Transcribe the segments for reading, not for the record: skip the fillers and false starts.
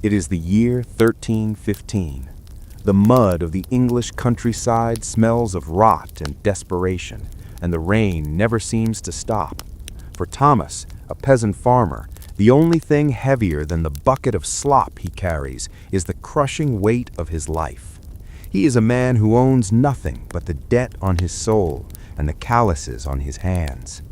It is the year 1315. The mud of the English countryside smells of rot and desperation, and the rain never seems to stop. For Thomas, a peasant farmer, the only thing heavier than the bucket of slop he carries is the crushing weight of his life. He is a man who owns nothing but the debt on his soul and the calluses on his hands.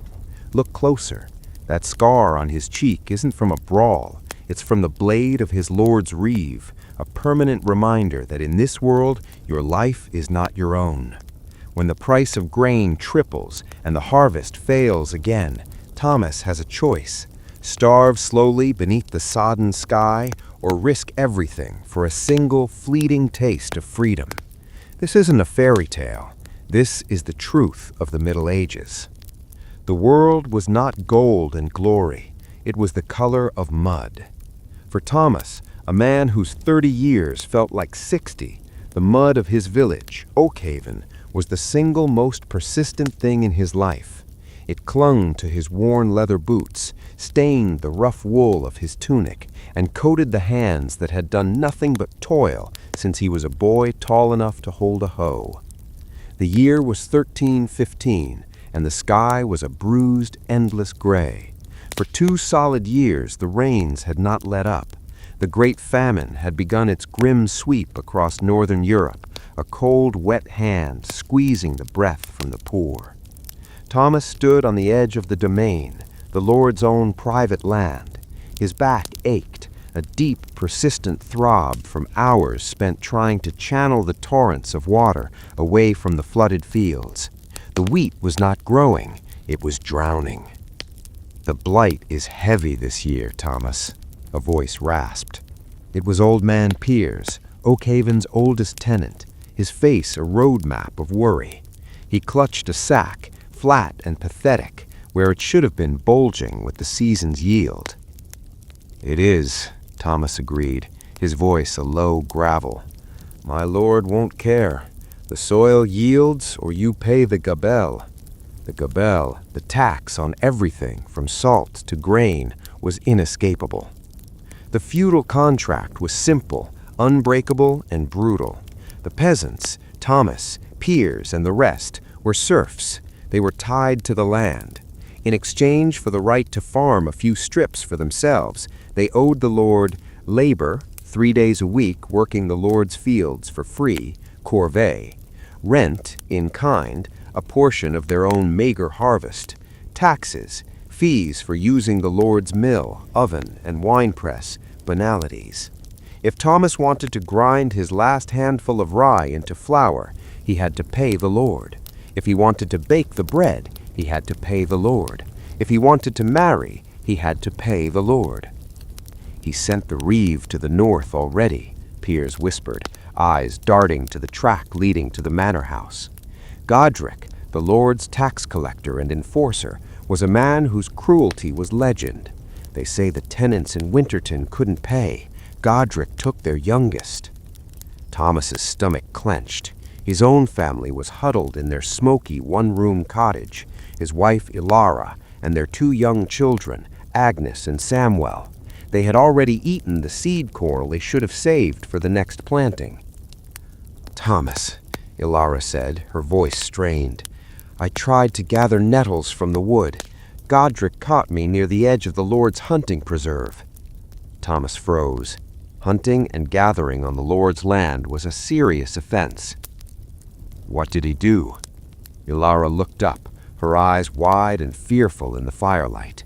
Look closer. That scar on his cheek isn't from a brawl. It's from the blade of his Lord's reeve, a permanent reminder that in this world your life is not your own. When the price of grain triples and the harvest fails again, Thomas has a choice: starve slowly beneath the sodden sky or risk everything for a single fleeting taste of freedom. This isn't a fairy tale. This is the truth of the Middle Ages. The world was not gold and glory. It was the color of mud. For Thomas, a man whose 30 years felt like 60, the mud of his village, Oakhaven, was the single most persistent thing in his life. It clung to his worn leather boots, stained the rough wool of his tunic, and coated the hands that had done nothing but toil since he was a boy tall enough to hold a hoe. The year was 1315, and the sky was a bruised, endless gray. For 2 solid years the rains had not let up. The Great Famine had begun its grim sweep across northern Europe, a cold, wet hand squeezing the breath from the poor. Thomas stood on the edge of the domain, the Lord's own private land. His back ached, a deep, persistent throb from hours spent trying to channel the torrents of water away from the flooded fields. The wheat was not growing, it was drowning. "The blight is heavy this year, Thomas," a voice rasped. It was old man Piers, Oakhaven's oldest tenant, his face a road map of worry. He clutched a sack, flat and pathetic, where it should have been bulging with the season's yield. "It is," Thomas agreed, his voice a low gravel. "My lord won't care. The soil yields or you pay the gabelle." The gabelle, the tax on everything from salt to grain, was inescapable. The feudal contract was simple, unbreakable, and brutal. The peasants, Thomas, Piers, and the rest, were serfs. They were tied to the land. In exchange for the right to farm a few strips for themselves, they owed the Lord labor, 3 days a week working the Lord's fields for free, corvée; rent, in kind, a portion of their own meager harvest; taxes, fees for using the Lord's mill, oven, and winepress, banalities. If Thomas wanted to grind his last handful of rye into flour, he had to pay the Lord. If he wanted to bake the bread, he had to pay the Lord. If he wanted to marry, he had to pay the Lord. "He sent the reeve to the north already," Piers whispered, eyes darting to the track leading to the manor house. Godric, the Lord's tax collector and enforcer, was a man whose cruelty was legend. They say the tenants in Winterton couldn't pay. Godric took their youngest. Thomas's stomach clenched. His own family was huddled in their smoky one-room cottage, his wife Ilara and their 2 young children, Agnes and Samuel. They had already eaten the seed corn they should have saved for the next planting. "Thomas," Ilara said, her voice strained, "I tried to gather nettles from the wood. Godric caught me near the edge of the Lord's hunting preserve." Thomas froze. Hunting and gathering on the Lord's land was a serious offense. "What did he do?" Ilara looked up, her eyes wide and fearful in the firelight.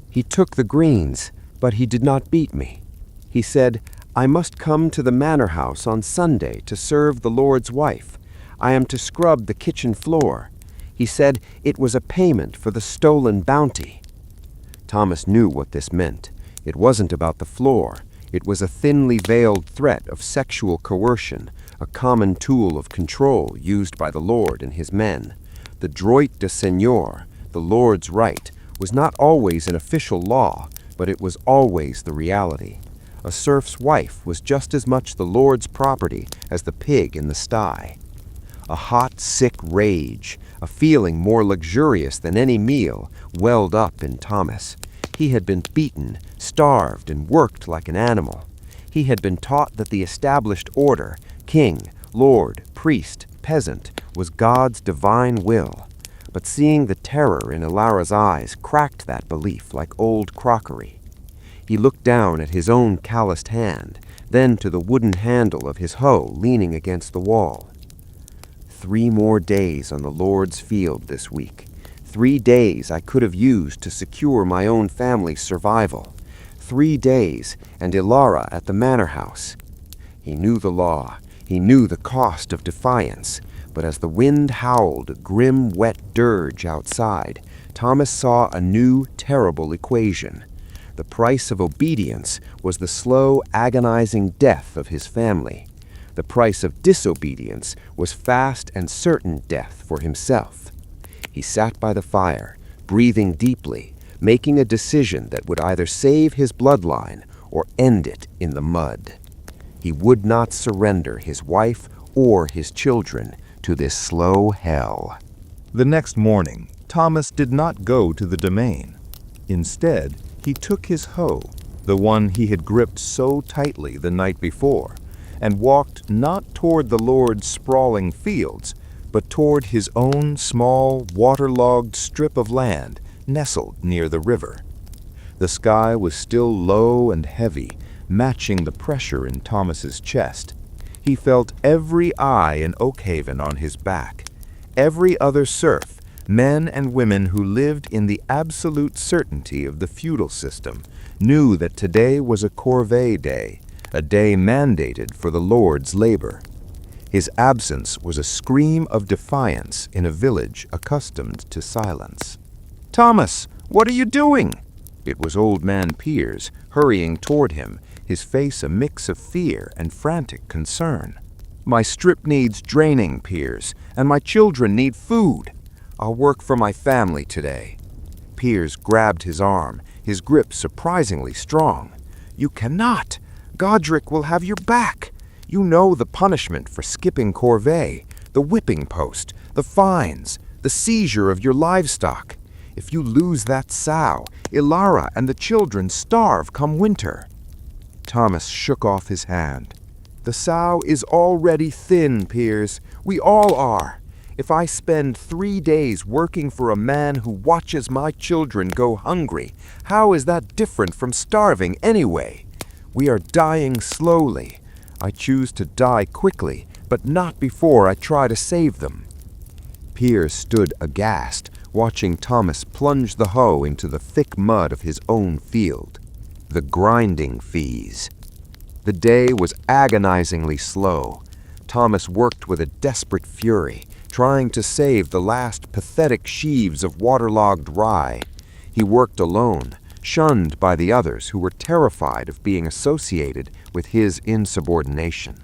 "He took the greens, but he did not beat me. He said, 'I must come to the manor house on Sunday to serve the Lord's wife. I am to scrub the kitchen floor.' He said it was a payment for the stolen bounty." Thomas knew what this meant. It wasn't about the floor. It was a thinly veiled threat of sexual coercion, a common tool of control used by the Lord and his men. The droit de seigneur, the Lord's right, was not always an official law, but it was always the reality. A serf's wife was just as much the Lord's property as the pig in the sty. A hot, sick rage, a feeling more luxurious than any meal, welled up in Thomas. He had been beaten, starved, and worked like an animal. He had been taught that the established order, king, lord, priest, peasant, was God's divine will. But seeing the terror in Ilara's eyes cracked that belief like old crockery. He looked down at his own calloused hand, then to the wooden handle of his hoe leaning against the wall. 3 more days on the Lord's field this week. 3 days I could have used to secure my own family's survival. 3 days, and Ilara at the manor house. He knew the law. He knew the cost of defiance. But as the wind howled a grim, wet dirge outside, Thomas saw a new, terrible equation. The price of obedience was the slow, agonizing death of his family. The price of disobedience was fast and certain death for himself. He sat by the fire, breathing deeply, making a decision that would either save his bloodline or end it in the mud. He would not surrender his wife or his children to this slow hell. The next morning, Thomas did not go to the domain. Instead, he took his hoe, the one he had gripped so tightly the night before, and walked not toward the Lord's sprawling fields, but toward his own small, waterlogged strip of land nestled near the river. The sky was still low and heavy, matching the pressure in Thomas's chest. He felt every eye in Oakhaven on his back. Every other serf, men and women who lived in the absolute certainty of the feudal system, knew that today was a corvée day, a day mandated for the Lord's labor. His absence was a scream of defiance in a village accustomed to silence. "Thomas, what are you doing?" It was Old Man Piers, hurrying toward him, his face a mix of fear and frantic concern. "My strip needs draining, Piers, and my children need food. I'll work for my family today." Piers grabbed his arm, his grip surprisingly strong. "You cannot. Godric will have your back. You know the punishment for skipping corvée, the whipping post, the fines, the seizure of your livestock. If you lose that sow, Ilara and the children starve come winter." Thomas shook off his hand. "The sow is already thin, Piers. We all are. If I spend 3 days working for a man who watches my children go hungry, how is that different from starving anyway? We are dying slowly. I choose to die quickly, but not before I try to save them." Piers stood aghast, watching Thomas plunge the hoe into the thick mud of his own field. The grinding fees. The day was agonizingly slow. Thomas worked with a desperate fury, trying to save the last pathetic sheaves of waterlogged rye. He worked alone, shunned by the others who were terrified of being associated with his insubordination.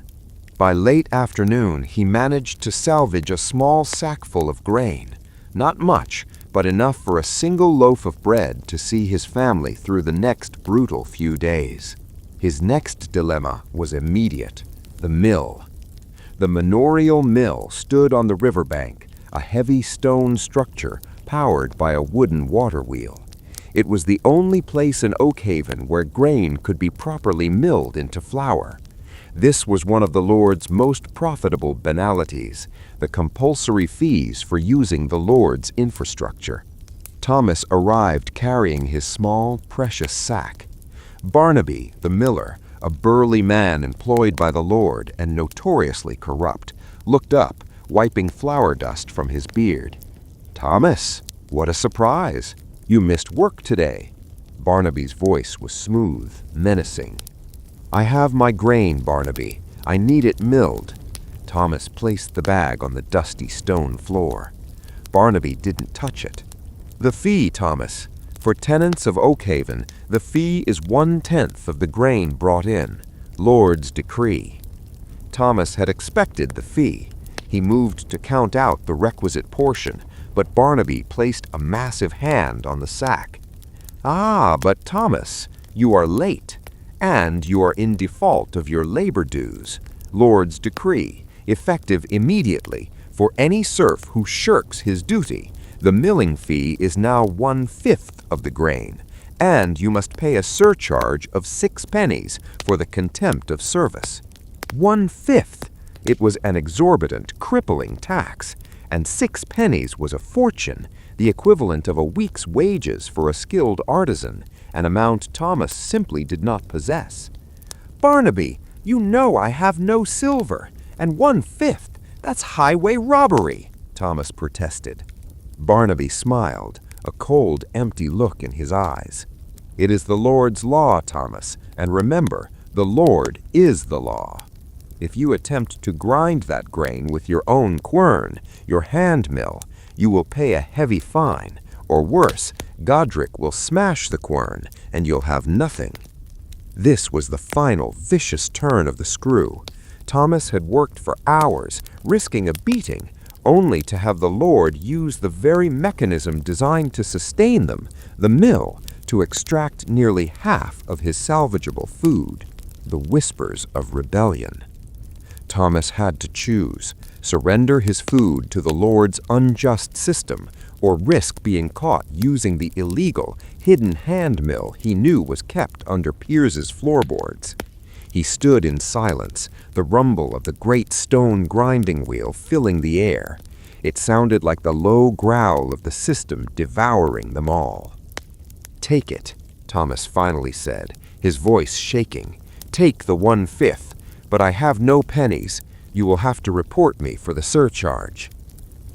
By late afternoon, he managed to salvage a small sackful of grain. Not much, but enough for a single loaf of bread to see his family through the next brutal few days. His next dilemma was immediate: the mill. The manorial mill stood on the riverbank, a heavy stone structure powered by a wooden water wheel. It was the only place in Oakhaven where grain could be properly milled into flour. This was one of the Lord's most profitable banalities, the compulsory fees for using the Lord's infrastructure. Thomas arrived carrying his small, precious sack. Barnaby, the miller, a burly man employed by the Lord and notoriously corrupt, looked up, wiping flour dust from his beard. "Thomas, what a surprise! You missed work today." Barnaby's voice was smooth, menacing. "I have my grain, Barnaby. I need it milled." Thomas placed the bag on the dusty stone floor. Barnaby didn't touch it. "The fee, Thomas. For tenants of Oakhaven, the fee is 1/10 of the grain brought in. Lord's decree." Thomas had expected the fee. He moved to count out the requisite portion, but Barnaby placed a massive hand on the sack. "Ah, but Thomas, you are late, and you are in default of your labor dues. Lord's decree, effective immediately, for any serf who shirks his duty. The milling fee is now 1/5 of the grain, and you must pay a surcharge of 6 pennies for the contempt of service. 1/5! It was an exorbitant, crippling tax, and 6 pennies was a fortune, the equivalent of a week's wages for a skilled artisan, an amount Thomas simply did not possess. "Barnaby, you know I have no silver, and 1/5, that's highway robbery," Thomas protested. Barnaby smiled, a cold, empty look in his eyes. "It is the Lord's law, Thomas, and remember, the Lord is the law. If you attempt to grind that grain with your own quern, your hand mill, you will pay a heavy fine, or worse, Godric will smash the quern, and you'll have nothing." This was the final vicious turn of the screw. Thomas had worked for hours, risking a beating, only to have the Lord use the very mechanism designed to sustain them, the mill, to extract nearly half of his salvageable food. The whispers of rebellion. Thomas had to choose: surrender his food to the Lord's unjust system, or risk being caught using the illegal, hidden hand mill he knew was kept under Piers's floorboards. He stood in silence, the rumble of the great stone grinding wheel filling the air. It sounded like the low growl of the system devouring them all. "Take it," Thomas finally said, his voice shaking. "Take the 1/5, but I have no pennies. You will have to report me for the surcharge."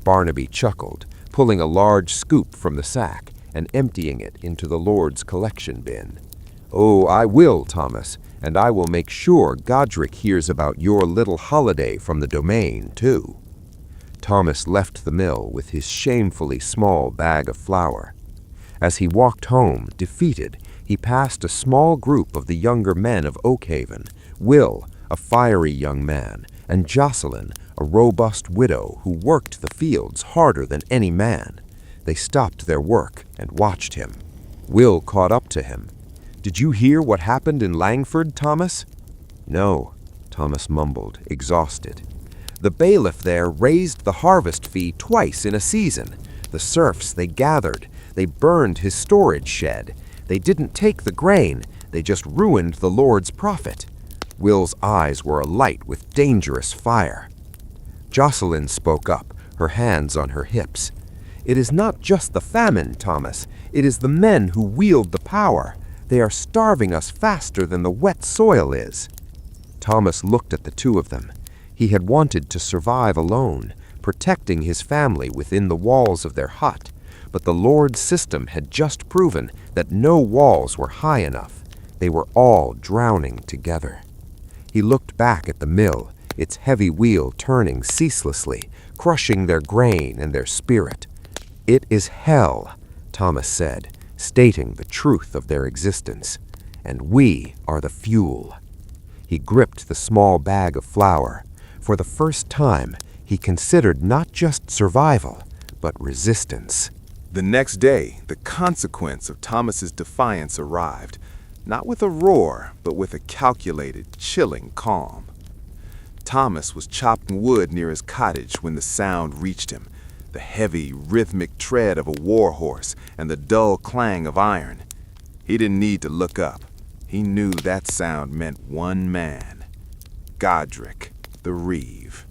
Barnaby chuckled, pulling a large scoop from the sack and emptying it into the Lord's collection bin. "Oh, I will, Thomas, and I will make sure Godric hears about your little holiday from the domain, too." Thomas left the mill with his shamefully small bag of flour. As he walked home, defeated, he passed a small group of the younger men of Oakhaven: Will, a fiery young man, and Jocelyn, a robust widow who worked the fields harder than any man. They stopped their work and watched him. Will caught up to him. "Did you hear what happened in Langford, Thomas?" "No," Thomas mumbled, exhausted. "The bailiff there raised the harvest fee twice in a season. The serfs they gathered, they burned his storage shed. They didn't take the grain, they just ruined the Lord's profit." Will's eyes were alight with dangerous fire. Jocelyn spoke up, her hands on her hips. "It is not just the famine, Thomas. It is the men who wield the power. They are starving us faster than the wet soil is." Thomas looked at the two of them. He had wanted to survive alone, protecting his family within the walls of their hut, but the Lord's system had just proven that no walls were high enough. They were all drowning together. He looked back at the mill, its heavy wheel turning ceaselessly, crushing their grain and their spirit. "It is hell," Thomas said, stating the truth of their existence, "and we are the fuel." He gripped the small bag of flour. For the first time, he considered not just survival, but resistance. The next day, the consequence of Thomas's defiance arrived, not with a roar, but with a calculated, chilling calm. Thomas was chopping wood near his cottage when the sound reached him, the heavy, rhythmic tread of a war horse and the dull clang of iron. He didn't need to look up. He knew that sound meant one man: Godric, the Reeve.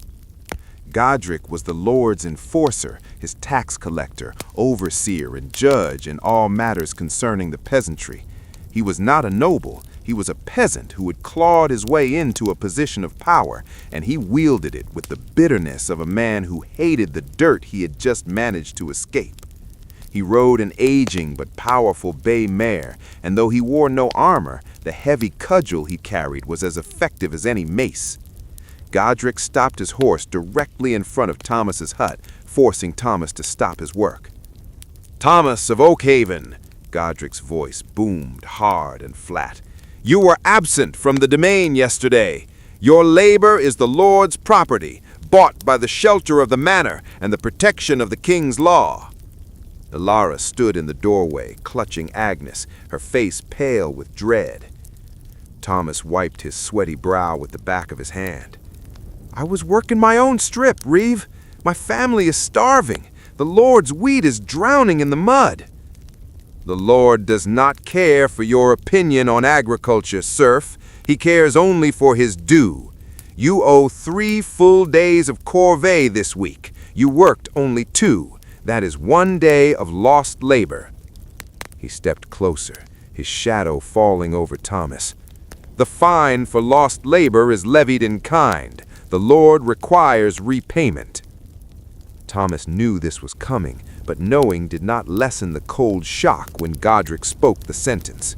Godric was the Lord's enforcer, his tax collector, overseer, and judge in all matters concerning the peasantry. He was not a noble, he was a peasant who had clawed his way into a position of power, and he wielded it with the bitterness of a man who hated the dirt he had just managed to escape. He rode an aging but powerful bay mare, and though he wore no armor, the heavy cudgel he carried was as effective as any mace. Godric stopped his horse directly in front of Thomas's hut, forcing Thomas to stop his work. "Thomas of Oakhaven," Godric's voice boomed hard and flat, "you were absent from the domain yesterday. Your labor is the Lord's property, bought by the shelter of the manor and the protection of the king's law." Ilara stood in the doorway, clutching Agnes, her face pale with dread. Thomas wiped his sweaty brow with the back of his hand. "I was working my own strip, Reeve. My family is starving. The Lord's wheat is drowning in the mud." The Lord does not care for your opinion on agriculture, serf. He cares only for his due. You owe 3 full days of corvée this week. You worked only 2. That is 1 day of lost labor." He stepped closer, his shadow falling over Thomas. "The fine for lost labor is levied in kind. The Lord requires repayment." Thomas knew this was coming, but knowing did not lessen the cold shock when Godric spoke the sentence.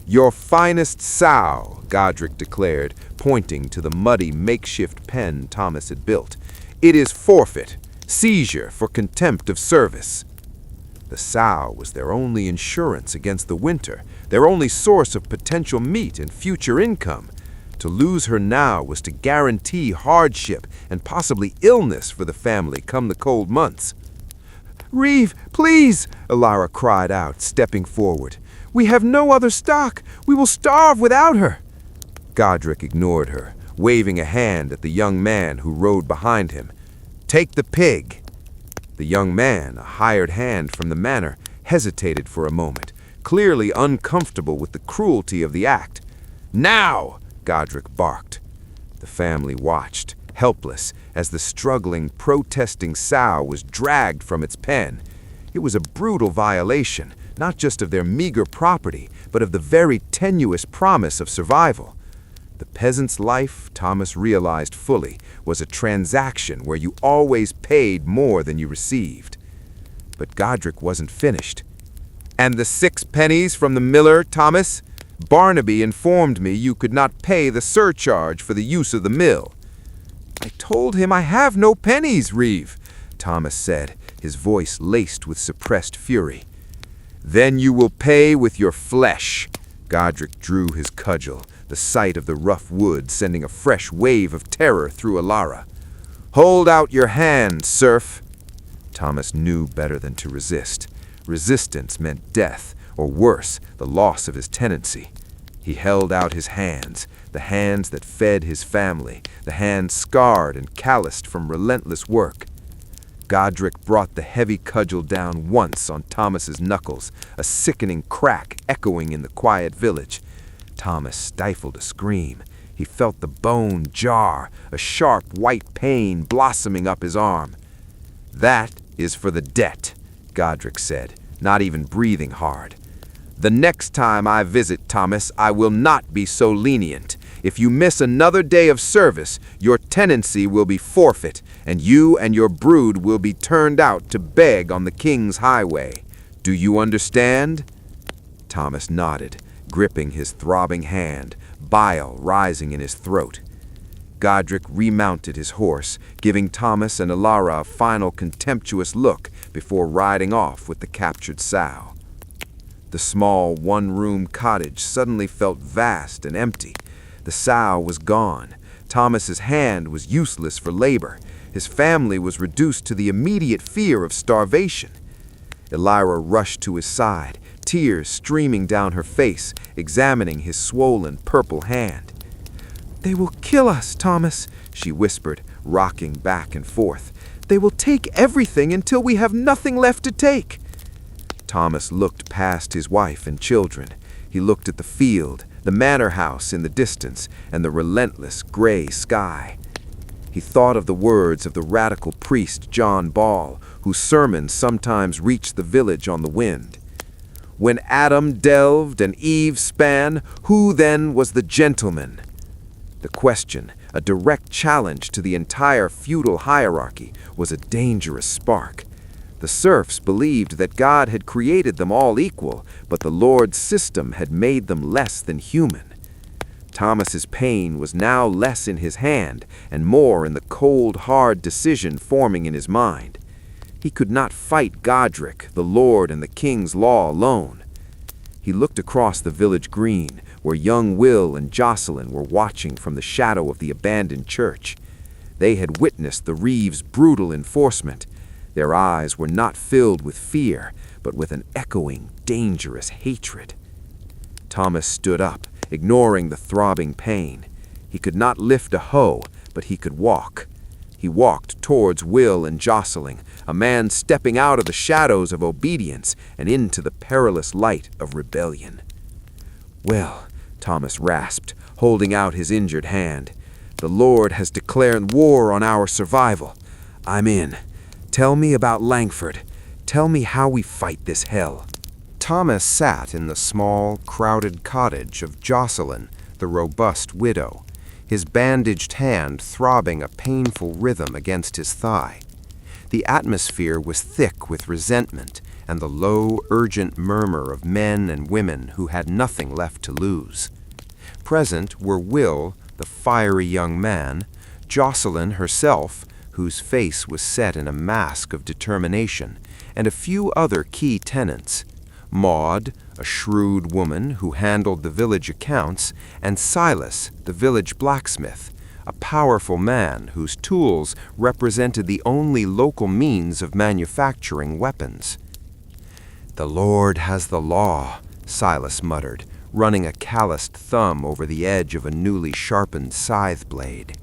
"Your finest sow," Godric declared, pointing to the muddy makeshift pen Thomas had built. "It is forfeit, seizure for contempt of service." The sow was their only insurance against the winter, their only source of potential meat and future income. To lose her now was to guarantee hardship and possibly illness for the family come the cold months. "Reeve, please!" Alara cried out, stepping forward. "We have no other stock. We will starve without her." Godric ignored her, waving a hand at the young man who rode behind him. "Take the pig." The young man, a hired hand from the manor, hesitated for a moment, clearly uncomfortable with the cruelty of the act. "Now!" Godric barked. The family watched, helpless, as the struggling, protesting sow was dragged from its pen. It was a brutal violation, not just of their meager property, but of the very tenuous promise of survival. The peasant's life, Thomas realized fully, was a transaction where you always paid more than you received. But Godric wasn't finished. "And the 6 pennies from the miller, Thomas? Barnaby informed me you could not pay the surcharge for the use of the mill." "I told him I have no pennies, Reeve," Thomas said, his voice laced with suppressed fury. "Then you will pay with your flesh." Godric drew his cudgel, the sight of the rough wood sending a fresh wave of terror through Alara. "Hold out your hand, serf." Thomas knew better than to resist. Resistance meant death, or worse, the loss of his tenancy. He held out his hands, the hands that fed his family, the hands scarred and calloused from relentless work. Godric brought the heavy cudgel down once on Thomas's knuckles, a sickening crack echoing in the quiet village. Thomas stifled a scream. He felt the bone jar, a sharp white pain blossoming up his arm. "That is for the debt," Godric said, not even breathing hard. "The next time I visit, Thomas, I will not be so lenient. If you miss another day of service, your tenancy will be forfeit, and you and your brood will be turned out to beg on the king's highway. Do you understand?" Thomas nodded, gripping his throbbing hand, bile rising in his throat. Godric remounted his horse, giving Thomas and Alara a final contemptuous look before riding off with the captured sow. The small one-room cottage suddenly felt vast and empty. The sow was gone. Thomas's hand was useless for labor. His family was reduced to the immediate fear of starvation. Elira rushed to his side, tears streaming down her face, examining his swollen purple hand. "They will kill us, Thomas," she whispered, rocking back and forth. "They will take everything until we have nothing left to take." Thomas looked past his wife and children. He looked at the field, the manor house in the distance, and the relentless gray sky. He thought of the words of the radical priest John Ball, whose sermons sometimes reached the village on the wind. "When Adam delved and Eve span, who then was the gentleman?" The question, a direct challenge to the entire feudal hierarchy, was a dangerous spark. The serfs believed that God had created them all equal, but the Lord's system had made them less than human. Thomas's pain was now less in his hand and more in the cold, hard decision forming in his mind. He could not fight Godric, the Lord and the King's law alone. He looked across the village green, where young Will and Jocelyn were watching from the shadow of the abandoned church. They had witnessed the Reeves' brutal enforcement. Their eyes were not filled with fear, but with an echoing, dangerous hatred. Thomas stood up, ignoring the throbbing pain. He could not lift a hoe, but he could walk. He walked towards Will and Jocelyn, a man stepping out of the shadows of obedience and into the perilous light of rebellion. "Well," Thomas rasped, holding out his injured hand, "the Lord has declared war on our survival. I'm in. Tell me about Langford. Tell me how we fight this hell." Thomas sat in the small, crowded cottage of Jocelyn, the robust widow, his bandaged hand throbbing a painful rhythm against his thigh. The atmosphere was thick with resentment and the low, urgent murmur of men and women who had nothing left to lose. Present were Will, the fiery young man, Jocelyn herself, whose face was set in a mask of determination, and a few other key tenants: Maud, a shrewd woman who handled the village accounts, and Silas, the village blacksmith, a powerful man whose tools represented the only local means of manufacturing weapons. "The Lord has the law," Silas muttered, running a calloused thumb over the edge of a newly sharpened scythe blade.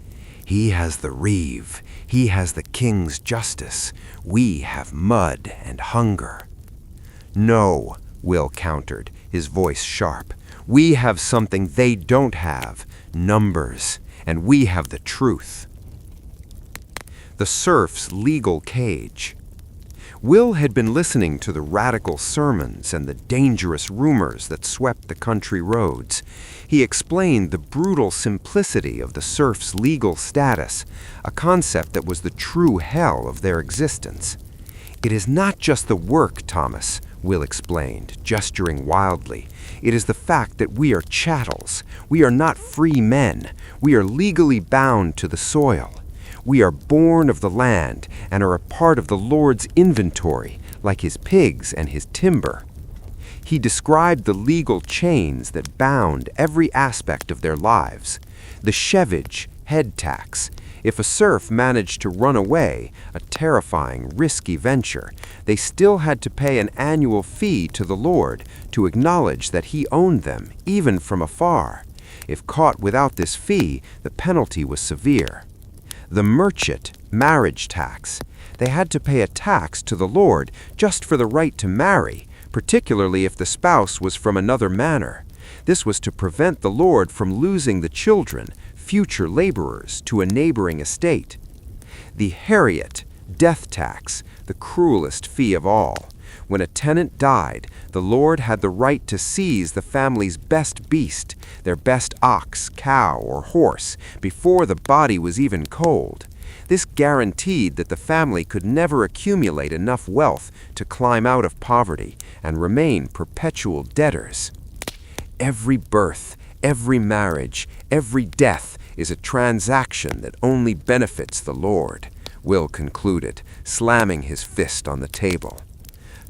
"He has the reeve. He has the king's justice. We have mud and hunger." "No," Will countered, his voice sharp. "We have something they don't have, numbers, and we have the truth." The serf's legal cage. Will had been listening to the radical sermons and the dangerous rumors that swept the country roads. He explained the brutal simplicity of the serf's legal status, a concept that was the true hell of their existence. "It is not just the work, Thomas," Will explained, gesturing wildly. "It is the fact that we are chattels. We are not free men. We are legally bound to the soil. We are born of the land and are a part of the Lord's inventory, like his pigs and his timber." He described the legal chains that bound every aspect of their lives. The shevage, head tax. If a serf managed to run away, a terrifying, risky venture, they still had to pay an annual fee to the Lord to acknowledge that he owned them, even from afar. If caught without this fee, the penalty was severe. The merchant, marriage tax. They had to pay a tax to the Lord just for the right to marry, particularly if the spouse was from another manor. This was to prevent the Lord from losing the children, future laborers, to a neighboring estate. The heriot, death tax, the cruelest fee of all. When a tenant died, the Lord had the right to seize the family's best beast, their best ox, cow, or horse, before the body was even cold. This guaranteed that the family could never accumulate enough wealth to climb out of poverty and remain perpetual debtors. Every birth, every marriage, every death is a transaction that only benefits the Lord, Will concluded, slamming his fist on the table.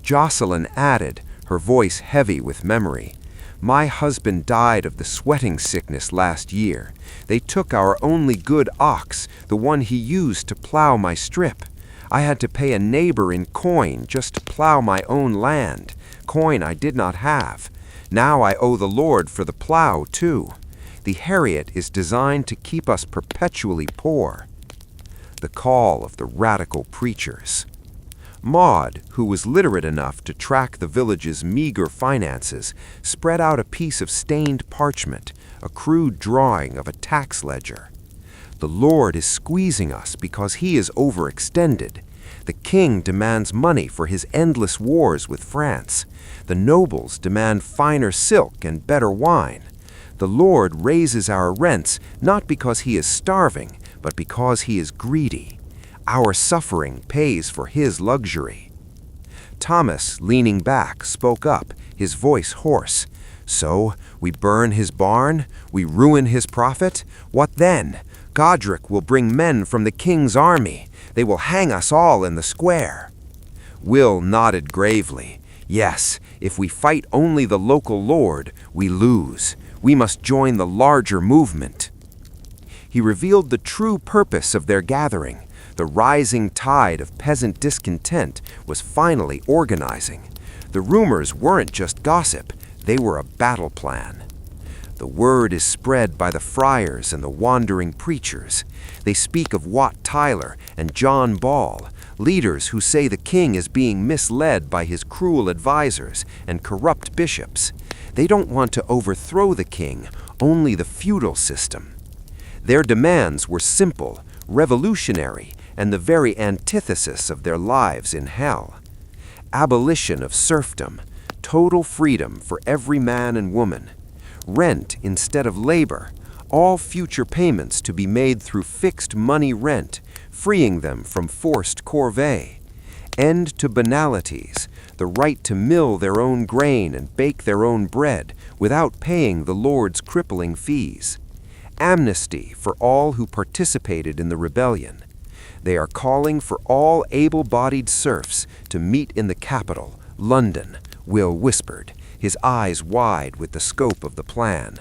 Jocelyn added, her voice heavy with memory, "My husband died of the sweating sickness last year. They took our only good ox, the one he used to plow my strip. I had to pay a neighbor in coin just to plow my own land, coin I did not have. Now I owe the Lord for the plow, too. The heriot is designed to keep us perpetually poor." The call of the radical preachers. Maud, who was literate enough to track the village's meager finances, spread out a piece of stained parchment, a crude drawing of a tax ledger. "The Lord is squeezing us because he is overextended. The king demands money for his endless wars with France. The nobles demand finer silk and better wine. The Lord raises our rents not because he is starving, but because he is greedy. Our suffering pays for his luxury." Thomas, leaning back, spoke up, his voice hoarse. "So, we burn his barn? We ruin his profit? What then? Godric will bring men from the king's army. They will hang us all in the square." Will nodded gravely. "Yes, if we fight only the local lord, we lose. We must join the larger movement." He revealed the true purpose of their gathering. The rising tide of peasant discontent was finally organizing. The rumors weren't just gossip, they were a battle plan. The word is spread by the friars and the wandering preachers. They speak of Wat Tyler and John Ball, leaders who say the king is being misled by his cruel advisors and corrupt bishops. They don't want to overthrow the king, only the feudal system. Their demands were simple, revolutionary, and the very antithesis of their lives in hell. Abolition of serfdom, total freedom for every man and woman, rent instead of labor, all future payments to be made through fixed money rent, freeing them from forced corvée. End to banalities, the right to mill their own grain and bake their own bread without paying the Lord's crippling fees. Amnesty for all who participated in the rebellion. They are calling for all able-bodied serfs to meet in the capital, London, Will whispered, his eyes wide with the scope of the plan.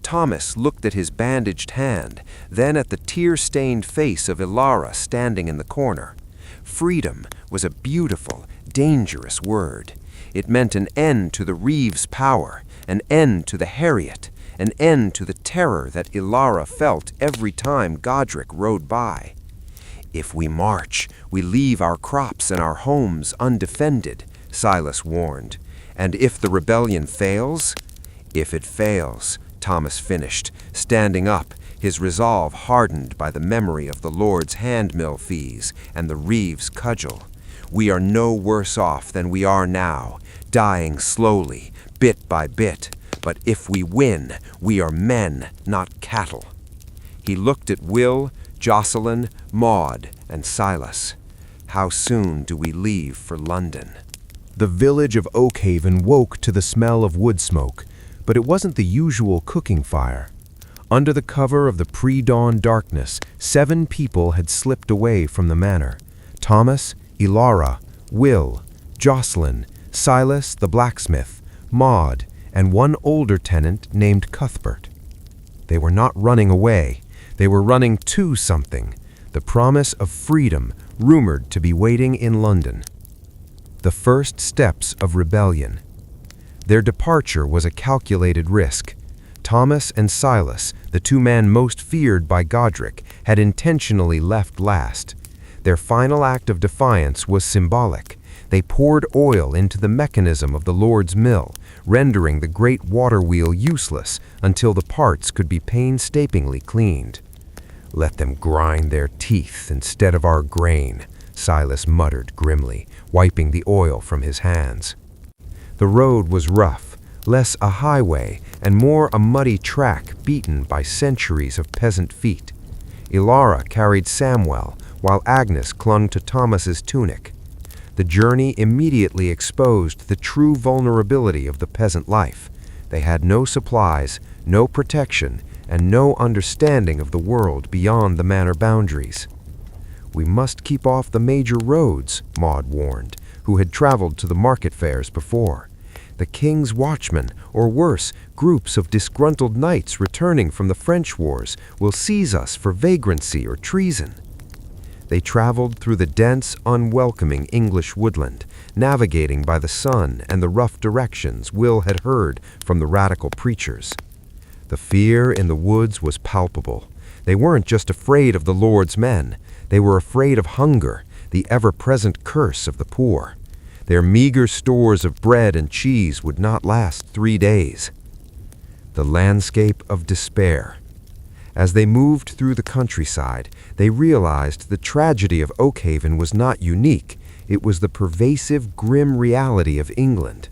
Thomas looked at his bandaged hand, then at the tear-stained face of Ilara standing in the corner. Freedom was a beautiful, dangerous word. It meant an end to the Reeves' power, an end to the Harriet, an end to the terror that Ilara felt every time Godric rode by. If we march, we leave our crops and our homes undefended, Silas warned. And if the rebellion fails? If it fails, Thomas finished, standing up, his resolve hardened by the memory of the Lord's handmill fees and the Reeves' cudgel. We are no worse off than we are now, dying slowly, bit by bit. But if we win, we are men, not cattle. He looked at Will, Jocelyn, Maud, and Silas. How soon do we leave for London? The village of Oakhaven woke to the smell of wood smoke, but it wasn't the usual cooking fire. Under the cover of the pre-dawn darkness, 7 people had slipped away from the manor. Thomas, Ilara, Will, Jocelyn, Silas the blacksmith, Maud, and one older tenant named Cuthbert. They were not running away. They were running to something, the promise of freedom rumored to be waiting in London. The first steps of rebellion. Their departure was a calculated risk. Thomas and Silas, the 2 men most feared by Godric, had intentionally left last. Their final act of defiance was symbolic. They poured oil into the mechanism of the Lord's mill, rendering the great water wheel useless until the parts could be painstakingly cleaned. "Let them grind their teeth instead of our grain," Silas muttered grimly, wiping the oil from his hands. The road was rough, less a highway and more a muddy track beaten by centuries of peasant feet. Ilara carried Samwell, while Agnes clung to Thomas's tunic. The journey immediately exposed the true vulnerability of the peasant life. They had no supplies, no protection, and no understanding of the world beyond the manor boundaries. "We must keep off the major roads," Maud warned, who had traveled to the market fairs before. "The king's watchmen, or worse, groups of disgruntled knights returning from the French wars, will seize us for vagrancy or treason." They traveled through the dense, unwelcoming English woodland, navigating by the sun and the rough directions Will had heard from the radical preachers. The fear in the woods was palpable. They weren't just afraid of the Lord's men. They were afraid of hunger, the ever-present curse of the poor. Their meager stores of bread and cheese would not last 3 days. The landscape of despair. As they moved through the countryside, they realized the tragedy of Oakhaven was not unique. It was the pervasive, grim reality of England.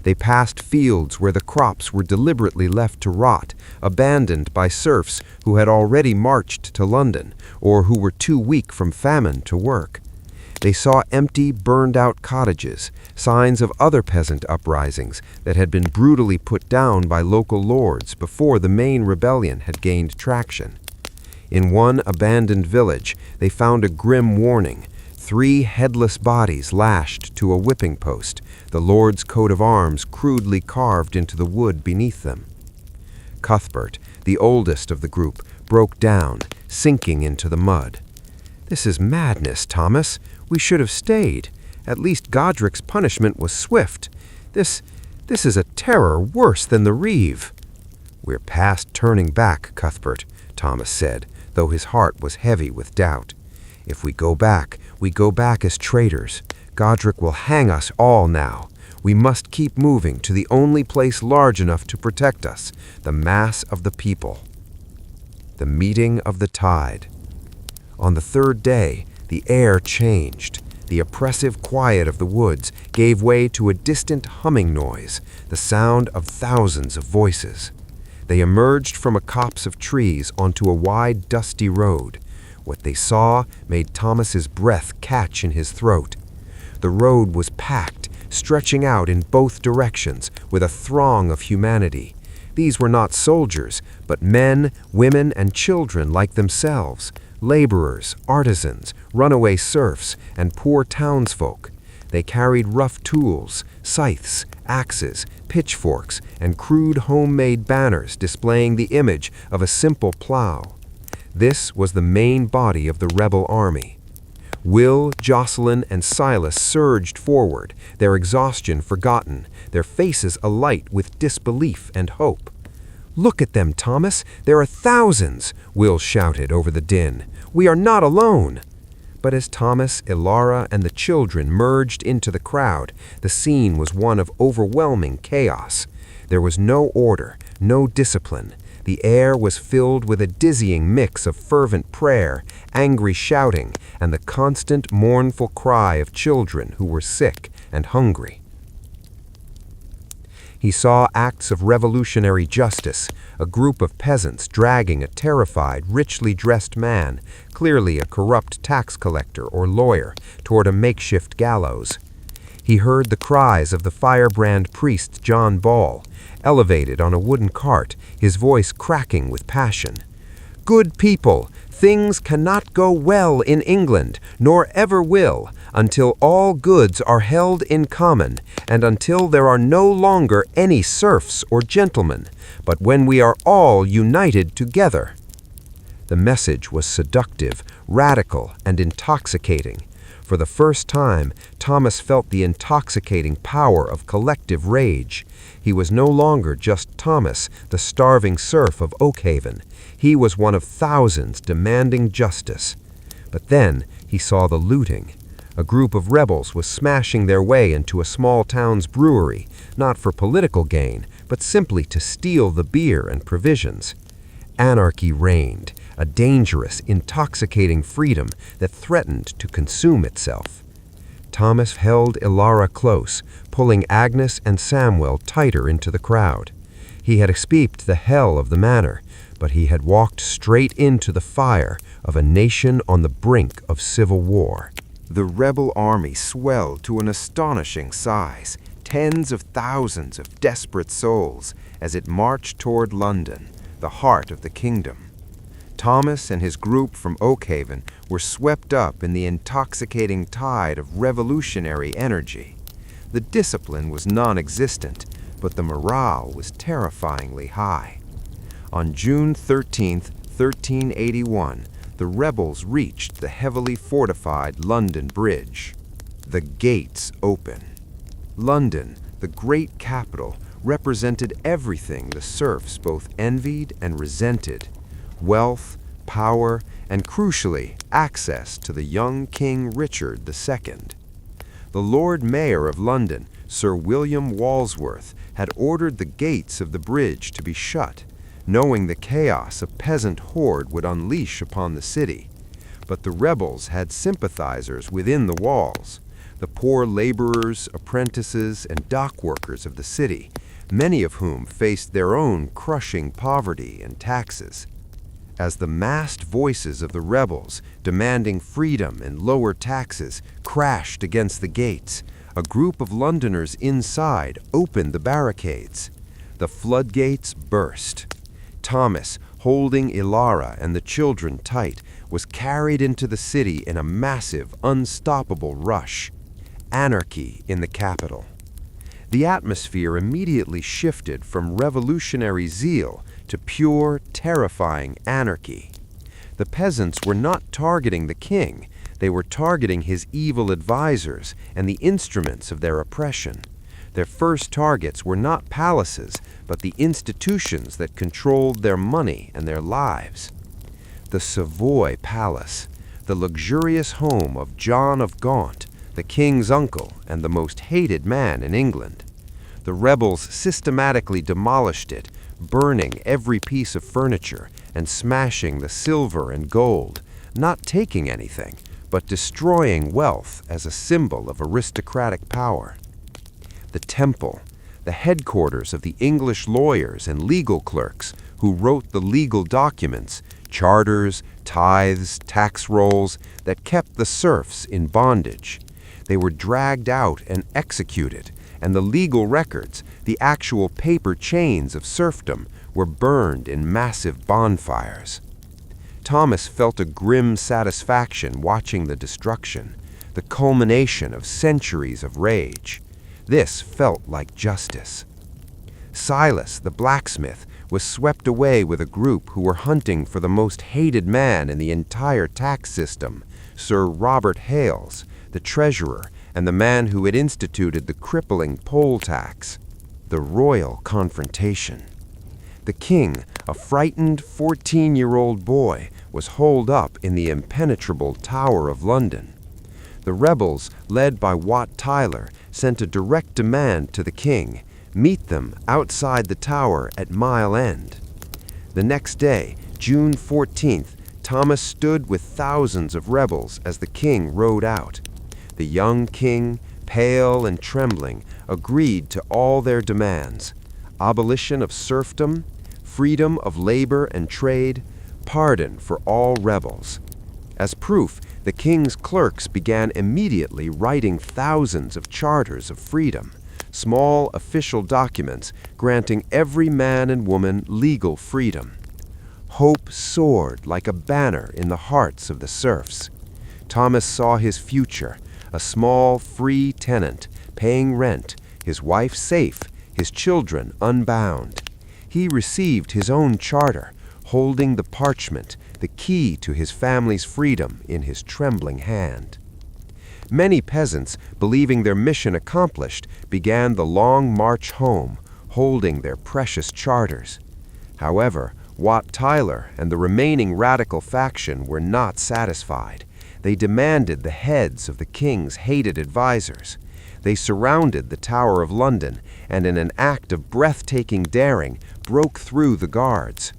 They passed fields where the crops were deliberately left to rot, abandoned by serfs who had already marched to London, or who were too weak from famine to work. They saw empty, burned-out cottages, signs of other peasant uprisings that had been brutally put down by local lords before the main rebellion had gained traction. In one abandoned village, they found a grim warning: 3 headless bodies lashed to a whipping post, the Lord's coat of arms crudely carved into the wood beneath them. Cuthbert, the oldest of the group, broke down, sinking into the mud. "This is madness, Thomas. We should have stayed. At least Godric's punishment was swift. This is a terror worse than the Reeve." "We're past turning back, Cuthbert," Thomas said, though his heart was heavy with doubt. "If we go back as traitors. Godric will hang us all now. We must keep moving to the only place large enough to protect us, the mass of the people." The meeting of the tide. On the third day, the air changed. The oppressive quiet of the woods gave way to a distant humming noise, the sound of thousands of voices. They emerged from a copse of trees onto a wide, dusty road. What they saw made Thomas's breath catch in his throat. The road was packed, stretching out in both directions, with a throng of humanity. These were not soldiers, but men, women, and children like themselves, laborers, artisans, runaway serfs, and poor townsfolk. They carried rough tools, scythes, axes, pitchforks, and crude homemade banners displaying the image of a simple plow. This was the main body of the rebel army. Will, Jocelyn, and Silas surged forward, their exhaustion forgotten, their faces alight with disbelief and hope. "Look at them, Thomas! There are thousands!" Will shouted over the din. "We are not alone!" But as Thomas, Ilara, and the children merged into the crowd, the scene was one of overwhelming chaos. There was no order, no discipline. The air was filled with a dizzying mix of fervent prayer, angry shouting, and the constant mournful cry of children who were sick and hungry. He saw acts of revolutionary justice, a group of peasants dragging a terrified, richly dressed man, clearly a corrupt tax collector or lawyer, toward a makeshift gallows. He heard the cries of the firebrand priest John Ball, elevated on a wooden cart, his voice cracking with passion. "Good people, things cannot go well in England, nor ever will, until all goods are held in common, and until there are no longer any serfs or gentlemen, but when we are all united together." The message was seductive, radical, and intoxicating. For the first time, Thomas felt the intoxicating power of collective rage. He was no longer just Thomas, the starving serf of Oakhaven. He was one of thousands demanding justice. But then he saw the looting. A group of rebels was smashing their way into a small town's brewery, not for political gain, but simply to steal the beer and provisions. Anarchy reigned, a dangerous, intoxicating freedom that threatened to consume itself. Thomas held Ilara close, pulling Agnes and Samuel tighter into the crowd. He had escaped the hell of the manor, but he had walked straight into the fire of a nation on the brink of civil war. The rebel army swelled to an astonishing size, tens of thousands of desperate souls, as it marched toward London, the heart of the kingdom. Thomas and his group from Oakhaven were swept up in the intoxicating tide of revolutionary energy. The discipline was non-existent, but the morale was terrifyingly high. On June 13, 1381, the rebels reached the heavily fortified London Bridge. The gates open. London, the great capital, represented everything the serfs both envied and resented: wealth, power, and crucially, access to the young King Richard II. The Lord Mayor of London, Sir William Walsworth, had ordered the gates of the bridge to be shut, knowing the chaos a peasant horde would unleash upon the city. But the rebels had sympathizers within the walls, the poor laborers, apprentices, and dock workers of the city, many of whom faced their own crushing poverty and taxes. As the massed voices of the rebels, demanding freedom and lower taxes, crashed against the gates, a group of Londoners inside opened the barricades. The floodgates burst. Thomas, holding Ilara and the children tight, was carried into the city in a massive, unstoppable rush. Anarchy in the capital. The atmosphere immediately shifted from revolutionary zeal to pure, terrifying anarchy. The peasants were not targeting the king, they were targeting his evil advisors and the instruments of their oppression. Their first targets were not palaces, but the institutions that controlled their money and their lives. The Savoy Palace, the luxurious home of John of Gaunt, the king's uncle and the most hated man in England. The rebels systematically demolished it, burning every piece of furniture and smashing the silver and gold, not taking anything, but destroying wealth as a symbol of aristocratic power. The Temple, the headquarters of the English lawyers and legal clerks who wrote the legal documents, charters, tithes, tax rolls that kept the serfs in bondage. They were dragged out and executed, and the legal records, the actual paper chains of serfdom, were burned in massive bonfires. Thomas felt a grim satisfaction watching the destruction, the culmination of centuries of rage. This felt like justice. Silas, the blacksmith, was swept away with a group who were hunting for the most hated man in the entire tax system, Sir Robert Hales, the treasurer and the man who had instituted the crippling poll tax. The royal confrontation. The king, a frightened 14-year-old boy, was holed up in the impenetrable Tower of London. The rebels, led by Wat Tyler, sent a direct demand to the king: meet them outside the tower at Mile End. The next day, June 14th, Thomas stood with thousands of rebels as the king rode out. The young king, pale and trembling, agreed to all their demands: abolition of serfdom, freedom of labor and trade, pardon for all rebels. As proof, the king's clerks began immediately writing thousands of charters of freedom, small official documents granting every man and woman legal freedom. Hope soared like a banner in the hearts of the serfs. Thomas saw his future, a small, free tenant, paying rent, his wife safe, his children unbound. He received his own charter, holding the parchment, the key to his family's freedom, in his trembling hand. Many peasants, believing their mission accomplished, began the long march home, holding their precious charters. However, Wat Tyler and the remaining radical faction were not satisfied. They demanded the heads of the king's hated advisors. They surrounded the Tower of London and, in an act of breathtaking daring, broke through the guards.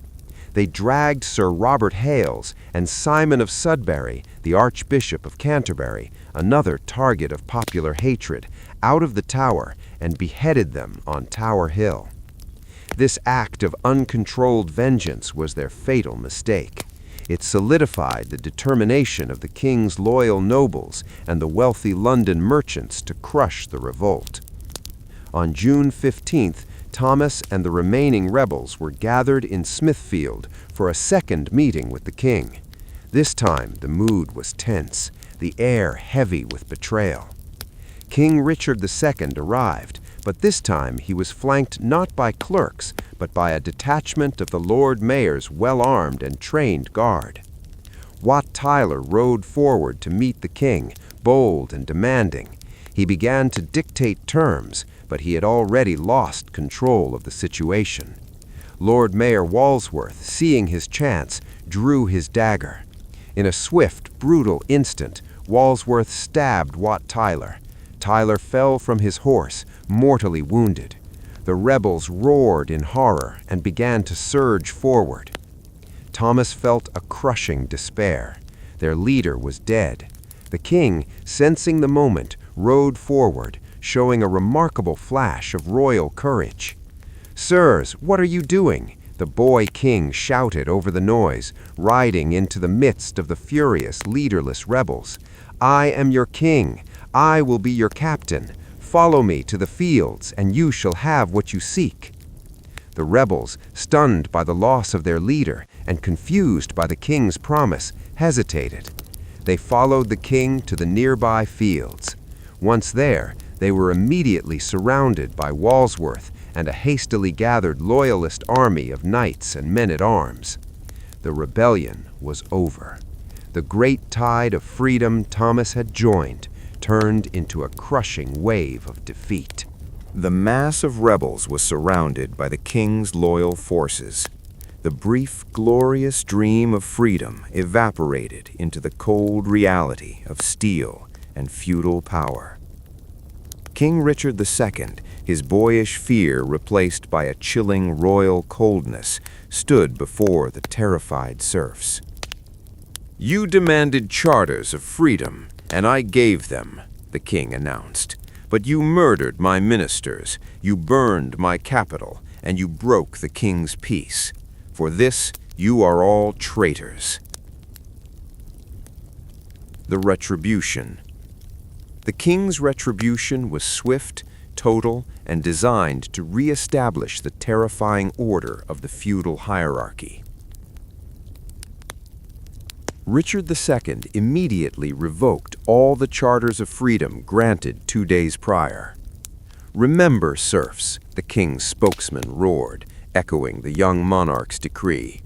They dragged Sir Robert Hales and Simon of Sudbury, the Archbishop of Canterbury, another target of popular hatred, out of the tower and beheaded them on Tower Hill. This act of uncontrolled vengeance was their fatal mistake. It solidified the determination of the king's loyal nobles and the wealthy London merchants to crush the revolt. On June 15th, Thomas and the remaining rebels were gathered in Smithfield for a second meeting with the king. This time the mood was tense, the air heavy with betrayal. King Richard II arrived, but this time he was flanked not by clerks, but by a detachment of the Lord Mayor's well-armed and trained guard. Wat Tyler rode forward to meet the king, bold and demanding. He began to dictate terms, but he had already lost control of the situation. Lord Mayor Walsworth, seeing his chance, drew his dagger. In a swift, brutal instant, Walsworth stabbed Wat Tyler. Tyler fell from his horse, mortally wounded. The rebels roared in horror and began to surge forward. Thomas felt a crushing despair. Their leader was dead. The king, sensing the moment, rode forward, showing a remarkable flash of royal courage. "Sirs, what are you doing?" the boy king shouted over the noise, riding into the midst of the furious, leaderless rebels. "I am your king. I will be your captain. Follow me to the fields, and you shall have what you seek." The rebels, stunned by the loss of their leader and confused by the king's promise, hesitated. They followed the king to the nearby fields. Once there, they were immediately surrounded by Walsworth and a hastily gathered loyalist army of knights and men-at-arms. The rebellion was over. The great tide of freedom Thomas had joined turned into a crushing wave of defeat. The mass of rebels was surrounded by the king's loyal forces. The brief, glorious dream of freedom evaporated into the cold reality of steel and feudal power. King Richard II, his boyish fear replaced by a chilling royal coldness, stood before the terrified serfs. "You demanded charters of freedom, and I gave them," the king announced. "But you murdered my ministers, you burned my capital, and you broke the king's peace. For this, you are all traitors." The retribution. The king's retribution was swift, total, and designed to re-establish the terrifying order of the feudal hierarchy. Richard II immediately revoked all the charters of freedom granted 2 days prior. "Remember, serfs," the king's spokesman roared, echoing the young monarch's decree.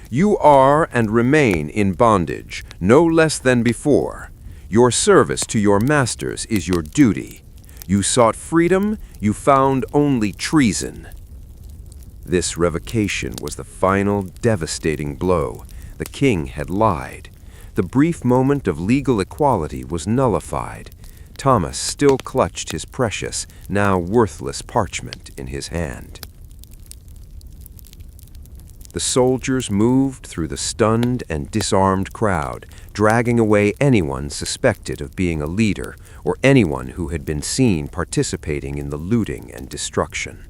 "You are and remain in bondage, no less than before. Your service to your masters is your duty. You sought freedom, you found only treason." This revocation was the final devastating blow. The king had lied. The brief moment of legal equality was nullified. Thomas still clutched his precious, now worthless parchment in his hand. The soldiers moved through the stunned and disarmed crowd, dragging away anyone suspected of being a leader or anyone who had been seen participating in the looting and destruction.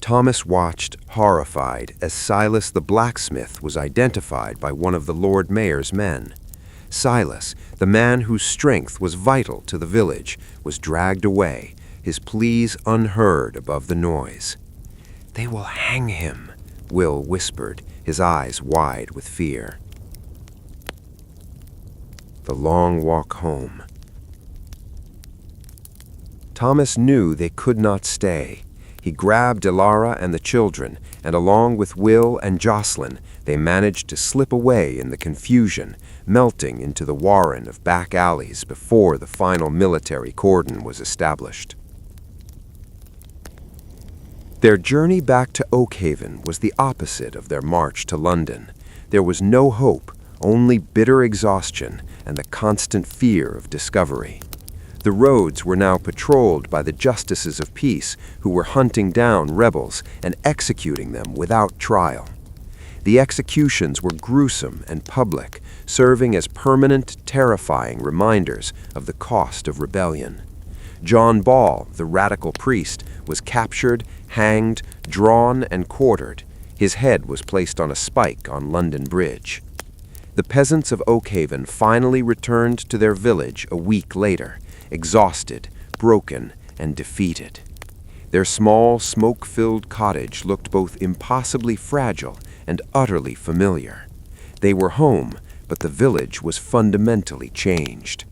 Thomas watched, horrified, as Silas the blacksmith was identified by one of the Lord Mayor's men. Silas, the man whose strength was vital to the village, was dragged away, his pleas unheard above the noise. "They will hang him," Will whispered, his eyes wide with fear. The long walk home. Thomas knew they could not stay. He grabbed Ilara and the children, and along with Will and Jocelyn, they managed to slip away in the confusion, melting into the warren of back alleys before the final military cordon was established. Their journey back to Oakhaven was the opposite of their march to London. There was no hope, only bitter exhaustion and the constant fear of discovery. The roads were now patrolled by the justices of peace who were hunting down rebels and executing them without trial. The executions were gruesome and public, serving as permanent, terrifying reminders of the cost of rebellion. John Ball, the radical priest, was captured, hanged, drawn, and quartered. His head was placed on a spike on London Bridge. The peasants of Oakhaven finally returned to their village a week later, exhausted, broken, and defeated. Their small, smoke-filled cottage looked both impossibly fragile and utterly familiar. They were home, but the village was fundamentally changed.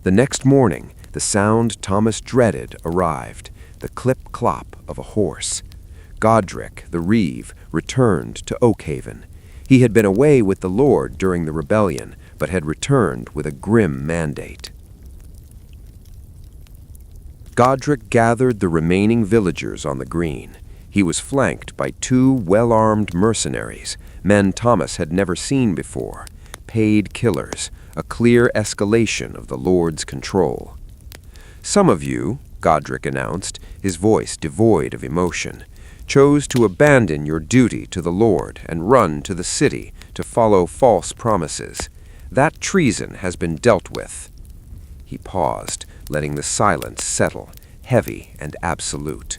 The next morning, the sound Thomas dreaded arrived, the clip-clop of a horse. Godric, the reeve, returned to Oakhaven. He had been away with the Lord during the rebellion, but had returned with a grim mandate. Godric gathered the remaining villagers on the green. He was flanked by 2 well-armed mercenaries, men Thomas had never seen before, paid killers, a clear escalation of the Lord's control. "Some of you," Godric announced, his voice devoid of emotion, "chose to abandon your duty to the Lord and run to the city to follow false promises. That treason has been dealt with." He paused, letting the silence settle, heavy and absolute.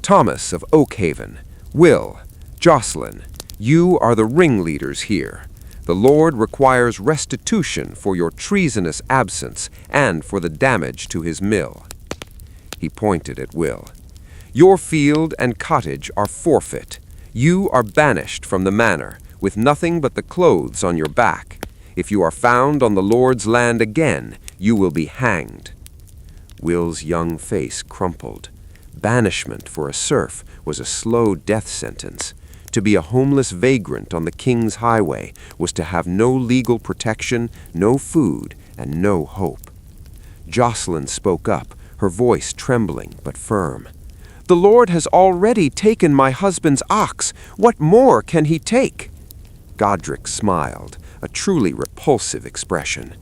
"Thomas of Oakhaven, Will, Jocelyn, you are the ringleaders here. The Lord requires restitution for your treasonous absence and for the damage to his mill." He pointed at Will. "Your field and cottage are forfeit. You are banished from the manor, with nothing but the clothes on your back. If you are found on the Lord's land again, you will be hanged." Will's young face crumpled. Banishment for a serf was a slow death sentence. To be a homeless vagrant on the king's highway was to have no legal protection, no food, and no hope. Jocelyn spoke up, her voice trembling but firm. "The Lord has already taken my husband's ox. What more can he take?" Godric smiled, a truly repulsive expression.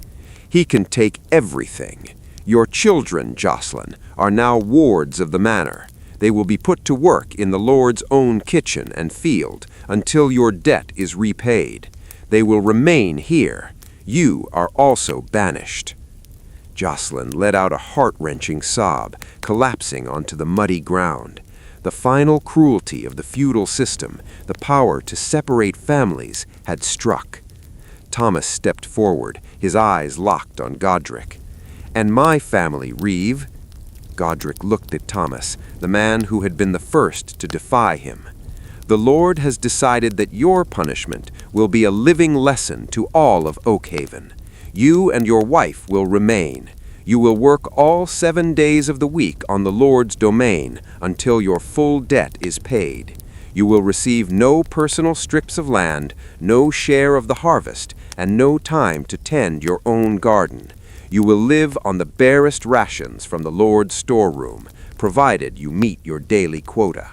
"He can take everything. Your children, Jocelyn, are now wards of the manor. They will be put to work in the Lord's own kitchen and field until your debt is repaid. They will remain here. You are also banished." Jocelyn let out a heart-wrenching sob, collapsing onto the muddy ground. The final cruelty of the feudal system, the power to separate families, had struck. Thomas stepped forward, his eyes locked on Godric. "And my family, Reeve?" Godric looked at Thomas, the man who had been the first to defy him. "The Lord has decided that your punishment will be a living lesson to all of Oakhaven. You and your wife will remain. You will work all 7 days of the week on the Lord's domain until your full debt is paid. You will receive no personal strips of land, no share of the harvest, and no time to tend your own garden. You will live on the barest rations from the Lord's storeroom, provided you meet your daily quota."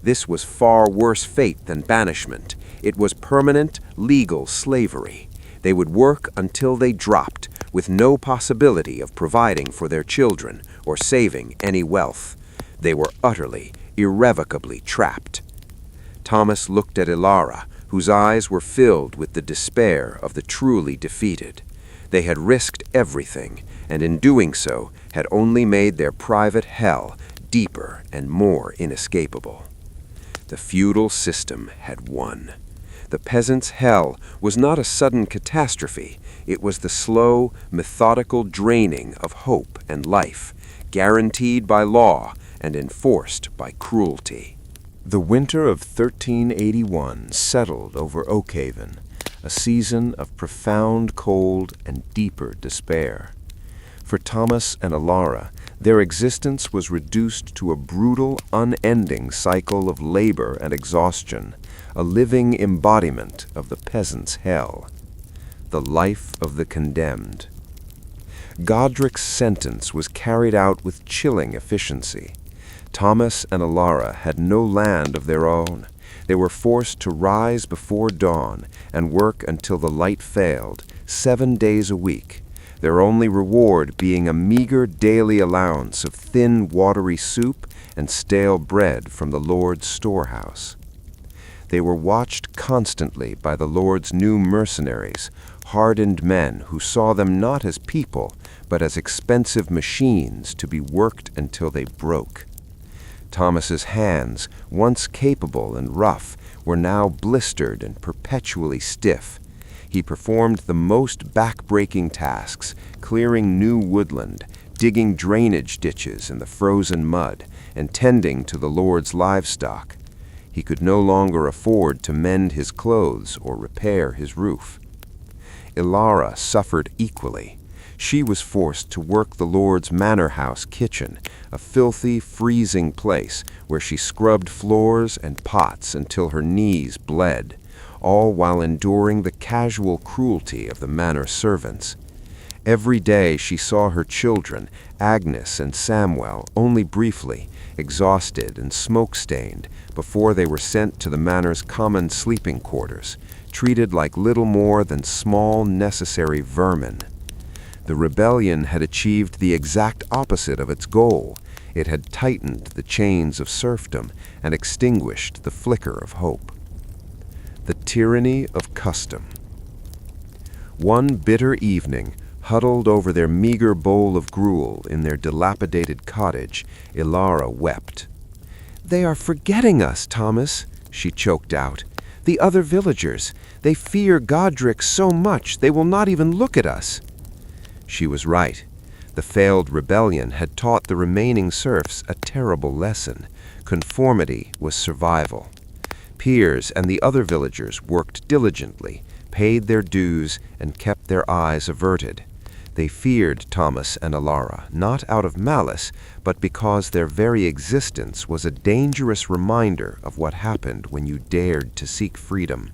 This was far worse fate than banishment. It was permanent, legal slavery. They would work until they dropped, with no possibility of providing for their children or saving any wealth. They were utterly, irrevocably trapped. Thomas looked at Ilara, whose eyes were filled with the despair of the truly defeated. They had risked everything, and in doing so had only made their private hell deeper and more inescapable. The feudal system had won. The peasants' hell was not a sudden catastrophe. It was the slow, methodical draining of hope and life, guaranteed by law and enforced by cruelty. The winter of 1381 settled over Oakhaven, a season of profound cold and deeper despair. For Thomas and Ilara, their existence was reduced to a brutal, unending cycle of labor and exhaustion, a living embodiment of the peasant's hell. The life of the condemned. Godric's sentence was carried out with chilling efficiency. Thomas and Ilara had no land of their own. They were forced to rise before dawn and work until the light failed, 7 days a week, their only reward being a meager daily allowance of thin, watery soup and stale bread from the Lord's storehouse. They were watched constantly by the Lord's new mercenaries, hardened men who saw them not as people, but as expensive machines to be worked until they broke. Thomas's hands, once capable and rough, were now blistered and perpetually stiff. He performed the most backbreaking tasks, clearing new woodland, digging drainage ditches in the frozen mud, and tending to the Lord's livestock. He could no longer afford to mend his clothes or repair his roof. Ilara suffered equally. She was forced to work the Lord's manor house kitchen, a filthy, freezing place where she scrubbed floors and pots until her knees bled, all while enduring the casual cruelty of the manor servants. Every day she saw her children, Agnes and Samuel, only briefly, exhausted and smoke-stained, before they were sent to the manor's common sleeping quarters, treated like little more than small, necessary vermin. The rebellion had achieved the exact opposite of its goal. It had tightened the chains of serfdom and extinguished the flicker of hope. The tyranny of custom. One bitter evening, huddled over their meager bowl of gruel in their dilapidated cottage, Ilara wept. "They are forgetting us, Thomas," she choked out. "The other villagers, they fear Godric so much they will not even look at us." She was right. The failed rebellion had taught the remaining serfs a terrible lesson. Conformity was survival. Piers and the other villagers worked diligently, paid their dues, and kept their eyes averted. They feared Thomas and Ilara, not out of malice, but because their very existence was a dangerous reminder of what happened when you dared to seek freedom.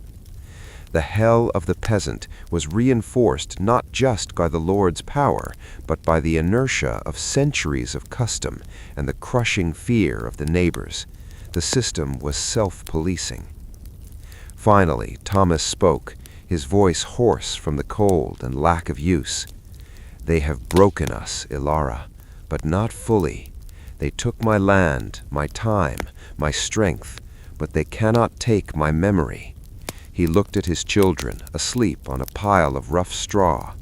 The hell of the peasant was reinforced not just by the Lord's power, but by the inertia of centuries of custom and the crushing fear of the neighbors. The system was self-policing. Finally, Thomas spoke, his voice hoarse from the cold and lack of use. "They have broken us, Ilara, but not fully. They took my land, my time, my strength, but they cannot take my memory." He looked at his children, asleep on a pile of rough straw.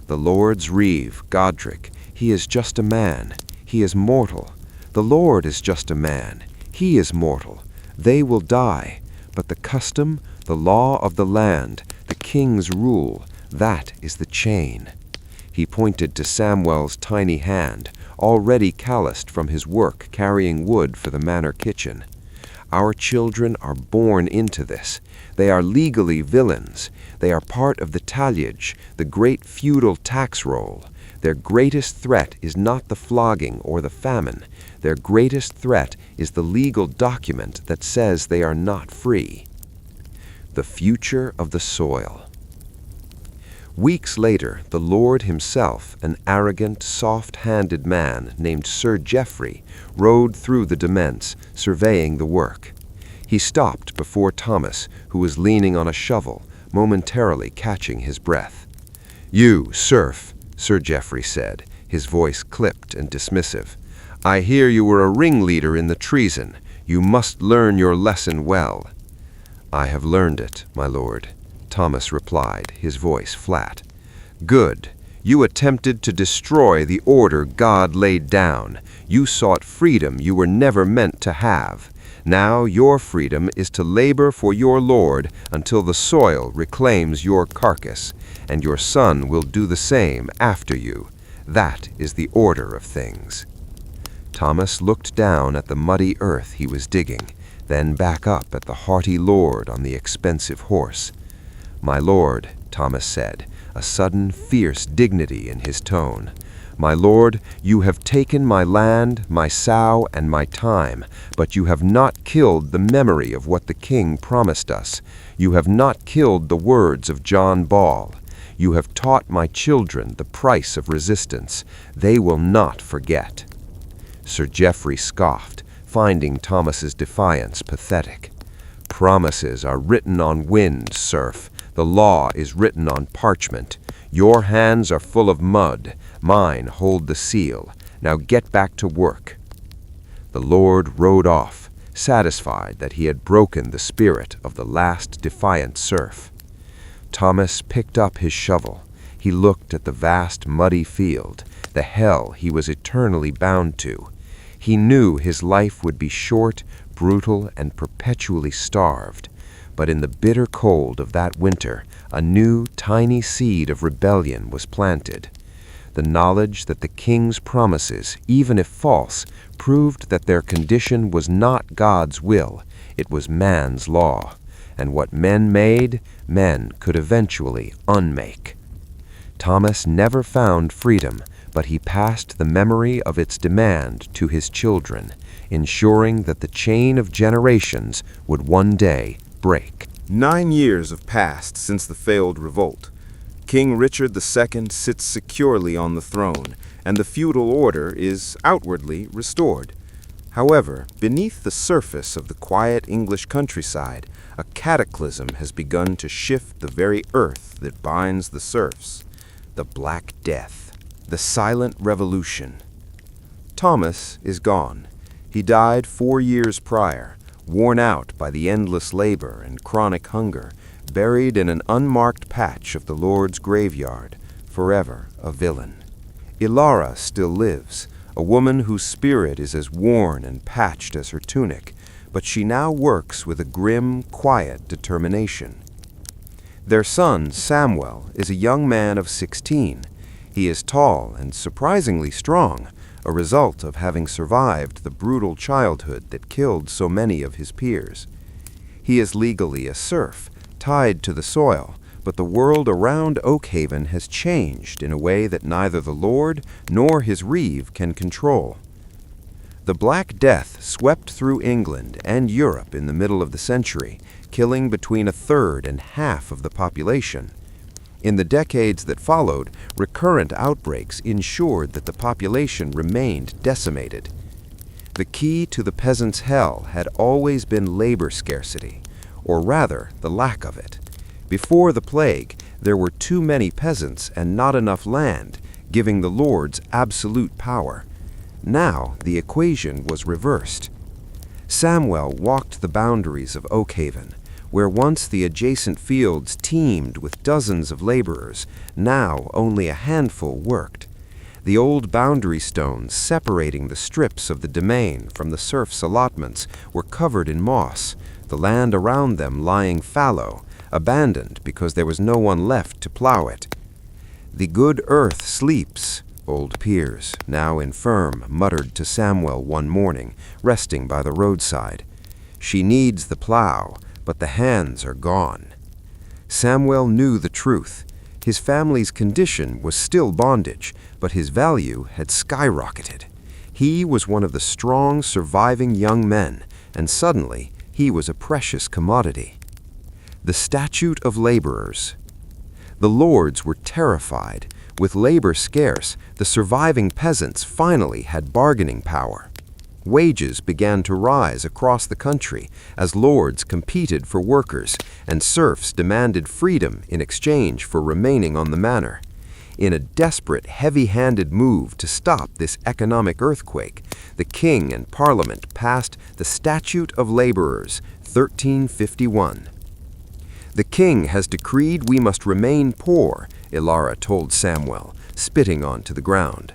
"The Lord's reeve, Godric, he is just a man. He is mortal. The Lord is just a man. He is mortal. They will die. But the custom, the law of the land, the king's rule, that is the chain." He pointed to Samwell's tiny hand, already calloused from his work carrying wood for the manor kitchen. "Our children are born into this. They are legally villains. They are part of the talliage, the great feudal tax roll. Their greatest threat is not the flogging or the famine. Their greatest threat is the legal document that says they are not free." The future of the soil. Weeks later, the Lord himself, an arrogant, soft-handed man named Sir Geoffrey, rode through the demesne, surveying the work. He stopped before Thomas, who was leaning on a shovel, momentarily catching his breath. "You, serf," Sir Geoffrey said, his voice clipped and dismissive. "I hear you were a ringleader in the treason. You must learn your lesson well." "I have learned it, my lord," Thomas replied, his voice flat. "Good. You attempted to destroy the order God laid down. You sought freedom you were never meant to have. Now your freedom is to labor for your Lord until the soil reclaims your carcass, and your son will do the same after you. That is the order of things." Thomas looked down at the muddy earth he was digging, then back up at the haughty lord on the expensive horse. "My lord," Thomas said, a sudden fierce dignity in his tone, "my lord, you have taken my land, my sow, and my time, but you have not killed the memory of what the king promised us. You have not killed the words of John Ball. You have taught my children the price of resistance. They will not forget." Sir Geoffrey scoffed, finding Thomas's defiance pathetic. "Promises are written on wind, serf. The law is written on parchment. Your hands are full of mud. Mine hold the seal. Now get back to work." The Lord rode off, satisfied that he had broken the spirit of the last defiant serf. Thomas picked up his shovel. He looked at the vast muddy field, the hell he was eternally bound to. He knew his life would be short, brutal, and perpetually starved. But in the bitter cold of that winter, a new, tiny seed of rebellion was planted. The knowledge that the king's promises, even if false, proved that their condition was not God's will, it was man's law. And what men made, men could eventually unmake. Thomas never found freedom, but he passed the memory of its demand to his children, ensuring that the chain of generations would one day break. 9 years have passed since the failed revolt. King Richard II sits securely on the throne, and the feudal order is outwardly restored. However, beneath the surface of the quiet English countryside, a cataclysm has begun to shift the very earth that binds the serfs. The Black Death, the silent revolution. Thomas is gone. He died 4 years prior, worn out by the endless labor and chronic hunger, buried in an unmarked patch of the Lord's graveyard, forever a villain. Ilara still lives, a woman whose spirit is as worn and patched as her tunic, but she now works with a grim, quiet determination. Their son, Samwell, is a young man of 16. He is tall and surprisingly strong, a result of having survived the brutal childhood that killed so many of his peers. He is legally a serf, tied to the soil, but the world around Oakhaven has changed in a way that neither the Lord nor his reeve can control. The Black Death swept through England and Europe in the middle of the century, killing between a third and half of the population. In the decades that followed, recurrent outbreaks ensured that the population remained decimated. The key to the peasants' hell had always been labor scarcity, or rather, the lack of it. Before the plague, there were too many peasants and not enough land, giving the lords absolute power. Now, the equation was reversed. Samuel walked the boundaries of Oakhaven, where once the adjacent fields teemed with dozens of laborers, now only a handful worked. The old boundary stones separating the strips of the domain from the serfs' allotments were covered in moss, the land around them lying fallow, abandoned because there was no one left to plow it. "The good earth sleeps," old Piers, now infirm, muttered to Samuel one morning, resting by the roadside. "She needs the plow, but the hands are gone." Samuel knew the truth. His family's condition was still bondage, but his value had skyrocketed. He was one of the strong, surviving young men, and suddenly he was a precious commodity. The statute of laborers. The lords were terrified. With labor scarce, the surviving peasants finally had bargaining power. Wages began to rise across the country as lords competed for workers, and serfs demanded freedom in exchange for remaining on the manor. In a desperate, heavy-handed move to stop this economic earthquake, the king and parliament passed the Statute of Laborers, 1351. "The king has decreed we must remain poor," Ilara told Samuel, spitting onto the ground.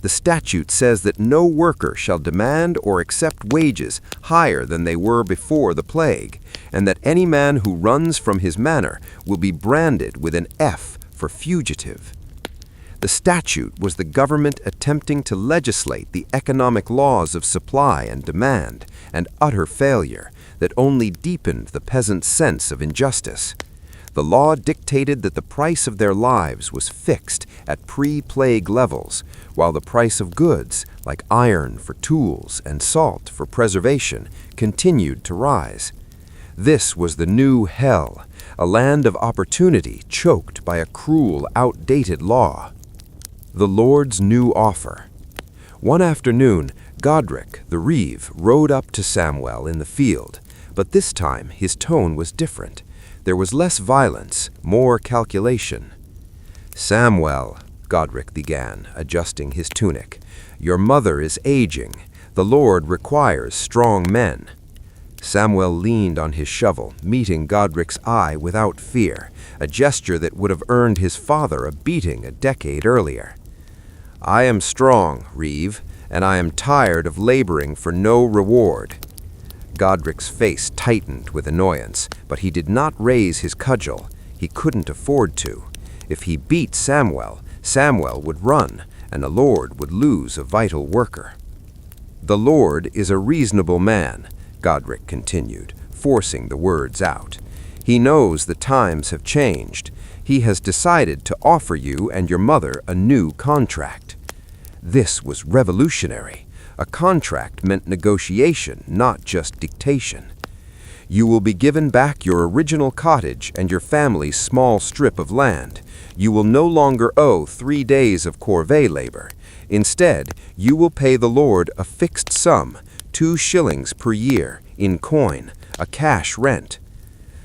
"The statute says that no worker shall demand or accept wages higher than they were before the plague, and that any man who runs from his manor will be branded with an F for fugitive." The statute was the government attempting to legislate the economic laws of supply and demand, an utter failure that only deepened the peasants' sense of injustice. The law dictated that the price of their lives was fixed at pre-plague levels, while the price of goods, like iron for tools and salt for preservation, continued to rise. This was the new hell, a land of opportunity choked by a cruel, outdated law. The Lord's new offer. One afternoon, Godric, the reeve, rode up to Samuel in the field, but this time his tone was different. There was less violence, more calculation. "Samuel," Godric began, adjusting his tunic, "your mother is aging. The Lord requires strong men." Samuel leaned on his shovel, meeting Godric's eye without fear, a gesture that would have earned his father a beating a decade earlier. "I am strong, reeve, and I am tired of laboring for no reward." Godric's face tightened with annoyance, but he did not raise his cudgel. He couldn't afford to. If he beat Samuel, Samuel would run, and the Lord would lose a vital worker. "The Lord is a reasonable man," Godric continued, forcing the words out. "He knows the times have changed. He has decided to offer you and your mother a new contract." This was revolutionary. A contract meant negotiation, not just dictation. "You will be given back your original cottage and your family's small strip of land. You will no longer owe 3 days of corvée labor. Instead, you will pay the Lord a fixed sum, 2 shillings per year, in coin, a cash rent."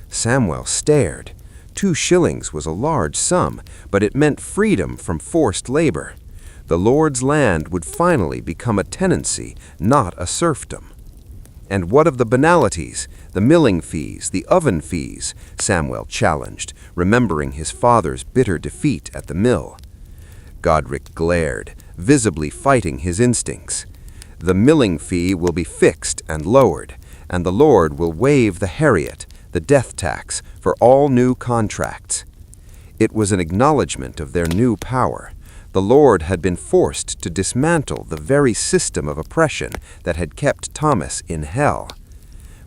Samuel stared. 2 shillings was a large sum, but it meant freedom from forced labor. The Lord's land would finally become a tenancy, not a serfdom. "And what of the banalities, the milling fees, the oven fees?" Samuel challenged, remembering his father's bitter defeat at the mill. Godric glared, visibly fighting his instincts. "The milling fee will be fixed and lowered, and the Lord will waive the heriot, the death tax, for all new contracts." It was an acknowledgement of their new power. The Lord had been forced to dismantle the very system of oppression that had kept Thomas in hell.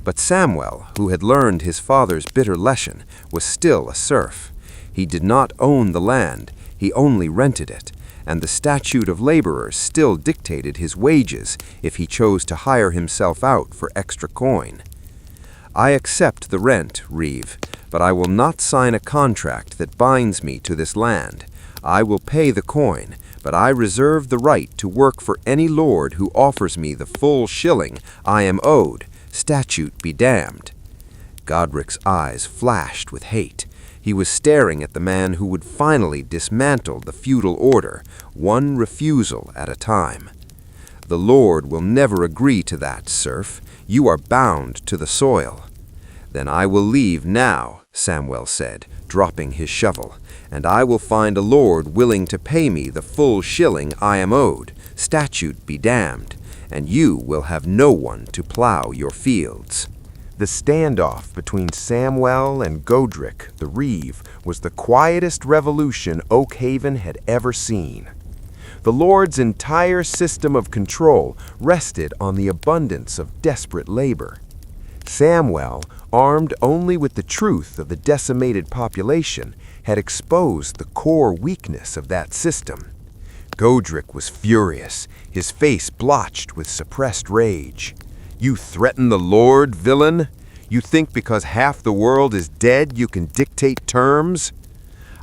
But Samuel, who had learned his father's bitter lesson, was still a serf. He did not own the land, he only rented it, and the statute of laborers still dictated his wages if he chose to hire himself out for extra coin. "I accept the rent, Reeve, but I will not sign a contract that binds me to this land. I will pay the coin, but I reserve the right to work for any lord who offers me the full shilling I am owed. Statute be damned." Godric's eyes flashed with hate. He was staring at the man who would finally dismantle the feudal order, one refusal at a time. "The Lord will never agree to that, serf. You are bound to the soil." "Then I will leave now," Samwell said, dropping his shovel, "and I will find a lord willing to pay me the full shilling I am owed. Statute be damned, and you will have no one to plow your fields." The standoff between Samwell and Godric, the Reeve, was the quietest revolution Oakhaven had ever seen. The Lord's entire system of control rested on the abundance of desperate labor. Samwell, armed only with the truth of the decimated population, had exposed the core weakness of that system. Godric was furious, his face blotched with suppressed rage. "You threaten the Lord, villain? You think because half the world is dead you can dictate terms?"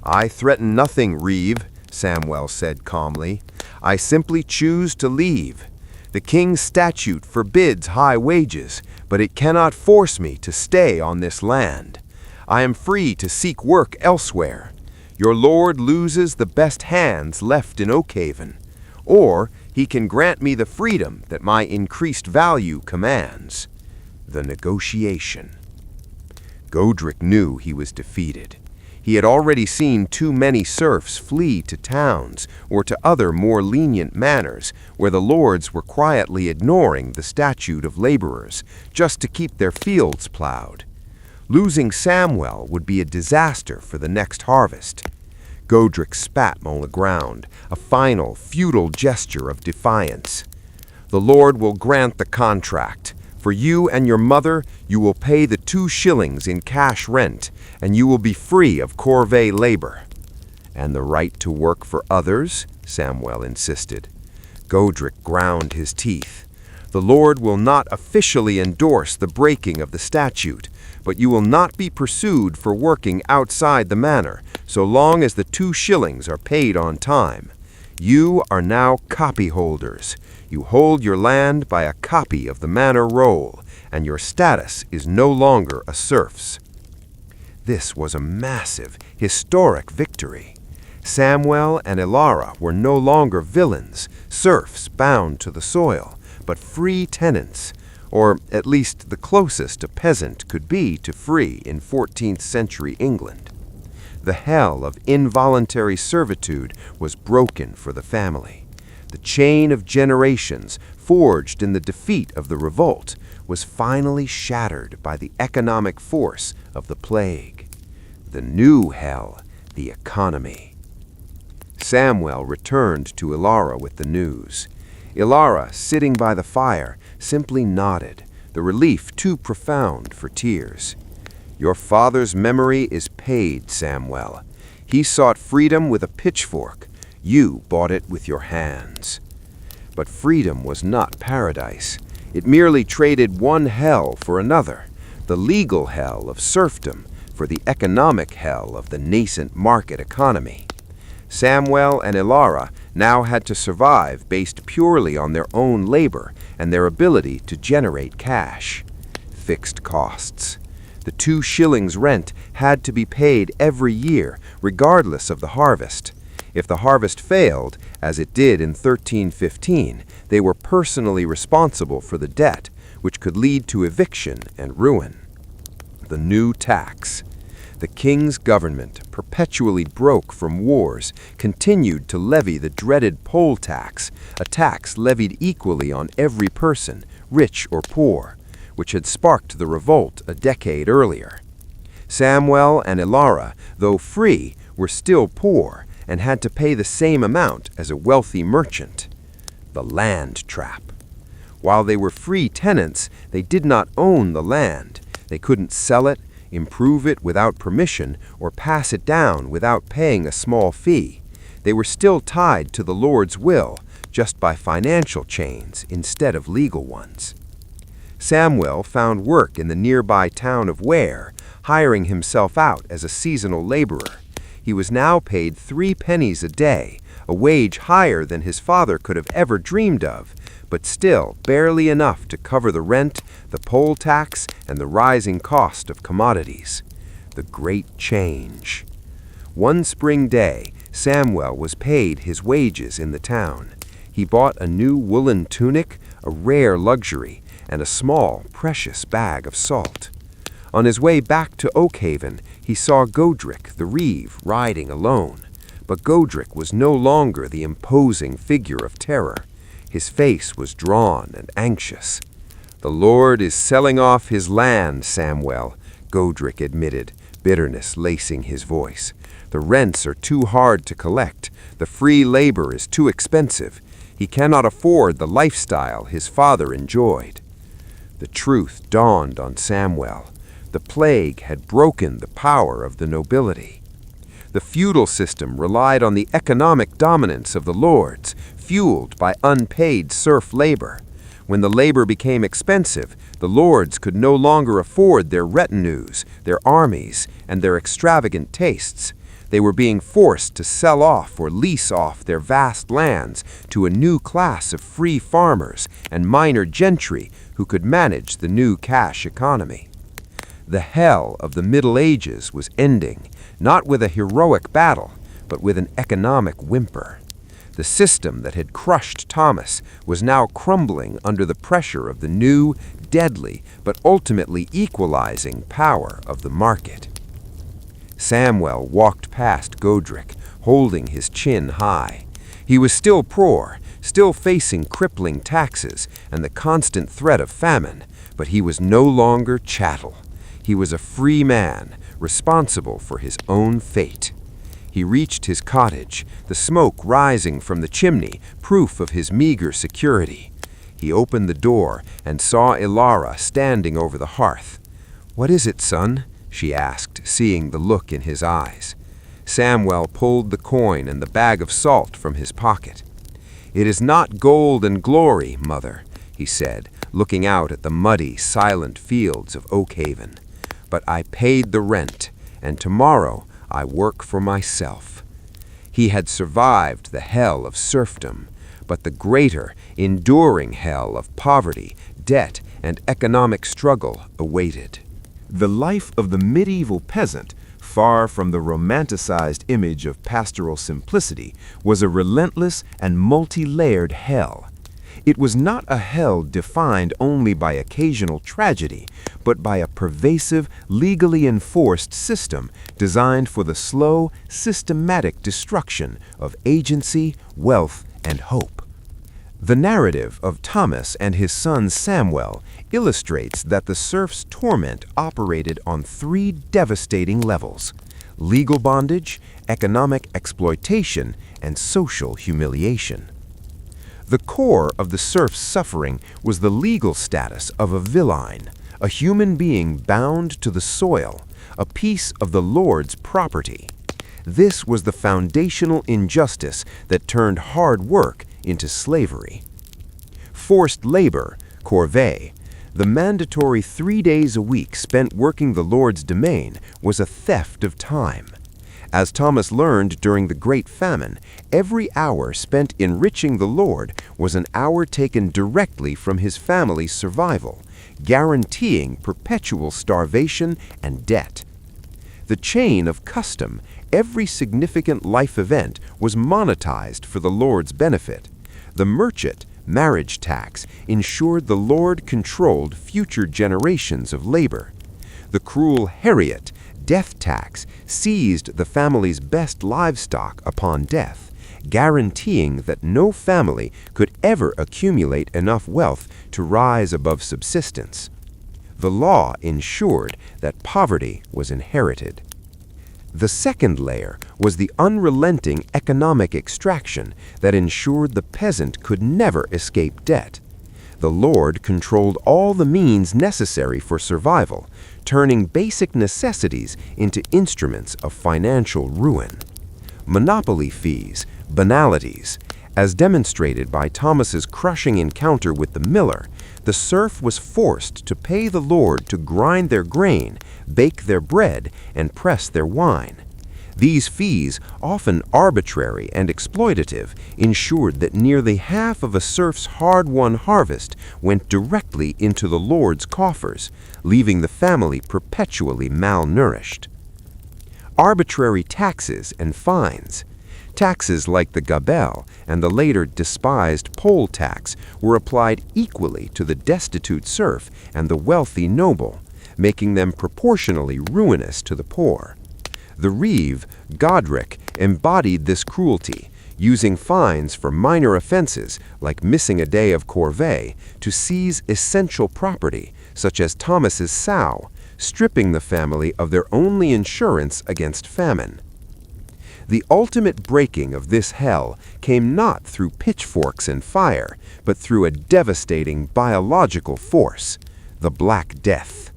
"I threaten nothing, Reeve," Samwell said calmly. "I simply choose to leave. The king's statute forbids high wages, but it cannot force me to stay on this land. I am free to seek work elsewhere. Your lord loses the best hands left in Oakhaven, or he can grant me the freedom that my increased value commands." The negotiation. Godric knew he was defeated. He had already seen too many serfs flee to towns or to other more lenient manors where the lords were quietly ignoring the statute of laborers just to keep their fields plowed. Losing Samwell would be a disaster for the next harvest. Godric spat on the ground, a final, feudal gesture of defiance. "The Lord will grant the contract. For you and your mother, you will pay the 2 shillings in cash rent, and you will be free of corvée labor." "And the right to work for others?" Samwell insisted. Godric ground his teeth. "The Lord will not officially endorse the breaking of the statute, but you will not be pursued for working outside the manor, so long as the 2 shillings are paid on time. You are now copyholders. You hold your land by a copy of the manor roll, and your status is no longer a serf's." This was a massive, historic victory. Samwell and Ilara were no longer villains, serfs bound to the soil, but free tenants, or at least the closest a peasant could be to free in 14th century England. The hell of involuntary servitude was broken for the family. The chain of generations, forged in the defeat of the revolt, was finally shattered by the economic force of the plague. The new hell, the economy. Samwell returned to Ilara with the news. Ilara, sitting by the fire, simply nodded, the relief too profound for tears. "Your father's memory is paid, Samwell. He sought freedom with a pitchfork. You bought it with your hands." But freedom was not paradise. It merely traded one hell for another, the legal hell of serfdom for the economic hell of the nascent market economy. Samwell and Ilara now had to survive based purely on their own labor and their ability to generate cash. Fixed costs. The 2 shillings rent had to be paid every year, regardless of the harvest. If the harvest failed, as it did in 1315, they were personally responsible for the debt, which could lead to eviction and ruin. The new tax. The king's government, perpetually broke from wars, continued to levy the dreaded poll tax, a tax levied equally on every person, rich or poor, which had sparked the revolt a decade earlier. Samwell and Ilara, though free, were still poor and had to pay the same amount as a wealthy merchant. The land trap. While they were free tenants, they did not own the land. They couldn't sell it, improve it without permission, or pass it down without paying a small fee. They were still tied to the Lord's will, just by financial chains instead of legal ones. Samuel found work in the nearby town of Ware, hiring himself out as a seasonal laborer. He was now paid 3 pennies a day, a wage higher than his father could have ever dreamed of, but still barely enough to cover the rent, the poll tax, and the rising cost of commodities. The great change. One spring day, Samuel was paid his wages in the town. He bought a new woolen tunic, a rare luxury, and a small, precious bag of salt. On his way back to Oakhaven, he saw Godric the Reeve riding alone. But Godric was no longer the imposing figure of terror. His face was drawn and anxious. "The Lord is selling off his land, Samuel," Godric admitted, bitterness lacing his voice. "The rents are too hard to collect. The free labor is too expensive. He cannot afford the lifestyle his father enjoyed." The truth dawned on Samuel. The plague had broken the power of the nobility. The feudal system relied on the economic dominance of the lords, fueled by unpaid serf labor. When the labor became expensive, the lords could no longer afford their retinues, their armies, and their extravagant tastes. They were being forced to sell off or lease off their vast lands to a new class of free farmers and minor gentry who could manage the new cash economy. The hell of the Middle Ages was ending, not with a heroic battle, but with an economic whimper. The system that had crushed Thomas was now crumbling under the pressure of the new, deadly, but ultimately equalizing power of the market. Samuel walked past Godric, holding his chin high. He was still poor, still facing crippling taxes and the constant threat of famine, but he was no longer chattel. He was a free man, responsible for his own fate. He reached his cottage, the smoke rising from the chimney, proof of his meager security. He opened the door and saw Ilara standing over the hearth. "What is it, son?" she asked, seeing the look in his eyes. Samuel pulled the coin and the bag of salt from his pocket. "It is not gold and glory, mother," he said, looking out at the muddy, silent fields of Oakhaven. "But I paid the rent, and tomorrow I work for myself." He had survived the hell of serfdom, but the greater, enduring hell of poverty, debt, and economic struggle awaited. The life of the medieval peasant, far from the romanticized image of pastoral simplicity, was a relentless and multi-layered hell. It was not a hell defined only by occasional tragedy, but by a pervasive, legally enforced system designed for the slow, systematic destruction of agency, wealth, and hope. The narrative of Thomas and his son Samuel illustrates that the serf's torment operated on 3 devastating levels: legal bondage, economic exploitation, and social humiliation. The core of the serf's suffering was the legal status of a villein, a human being bound to the soil, a piece of the Lord's property. This was the foundational injustice that turned hard work into slavery. Forced labor, corvée, the mandatory 3 days a week spent working the Lord's domain, was a theft of time. As Thomas learned during the Great Famine, every hour spent enriching the Lord was an hour taken directly from his family's survival, guaranteeing perpetual starvation and debt. The chain of custom, every significant life event, was monetized for the Lord's benefit. The merchant, marriage tax, ensured the Lord controlled future generations of labor. The cruel heriot, death tax, seized the family's best livestock upon death, guaranteeing that no family could ever accumulate enough wealth to rise above subsistence. The law ensured that poverty was inherited. The second layer was the unrelenting economic extraction that ensured the peasant could never escape debt. The Lord controlled all the means necessary for survival, turning basic necessities into instruments of financial ruin. monopoly fees, banalities. As demonstrated by Thomas's crushing encounter with the miller, the serf was forced to pay the lord to grind their grain, bake their bread, and press their wine. These fees, often arbitrary and exploitative, ensured that nearly half of a serf's hard-won harvest went directly into the lord's coffers, leaving the family perpetually malnourished. Arbitrary taxes and fines. Taxes like the gabelle and the later despised poll tax were applied equally to the destitute serf and the wealthy noble, making them proportionally ruinous to the poor. The reeve, Godric, embodied this cruelty, using fines for minor offenses like missing a day of corvée to seize essential property, such as Thomas's sow, stripping the family of their only insurance against famine. The ultimate breaking of this hell came not through pitchforks and fire, but through a devastating biological force, the Black Death.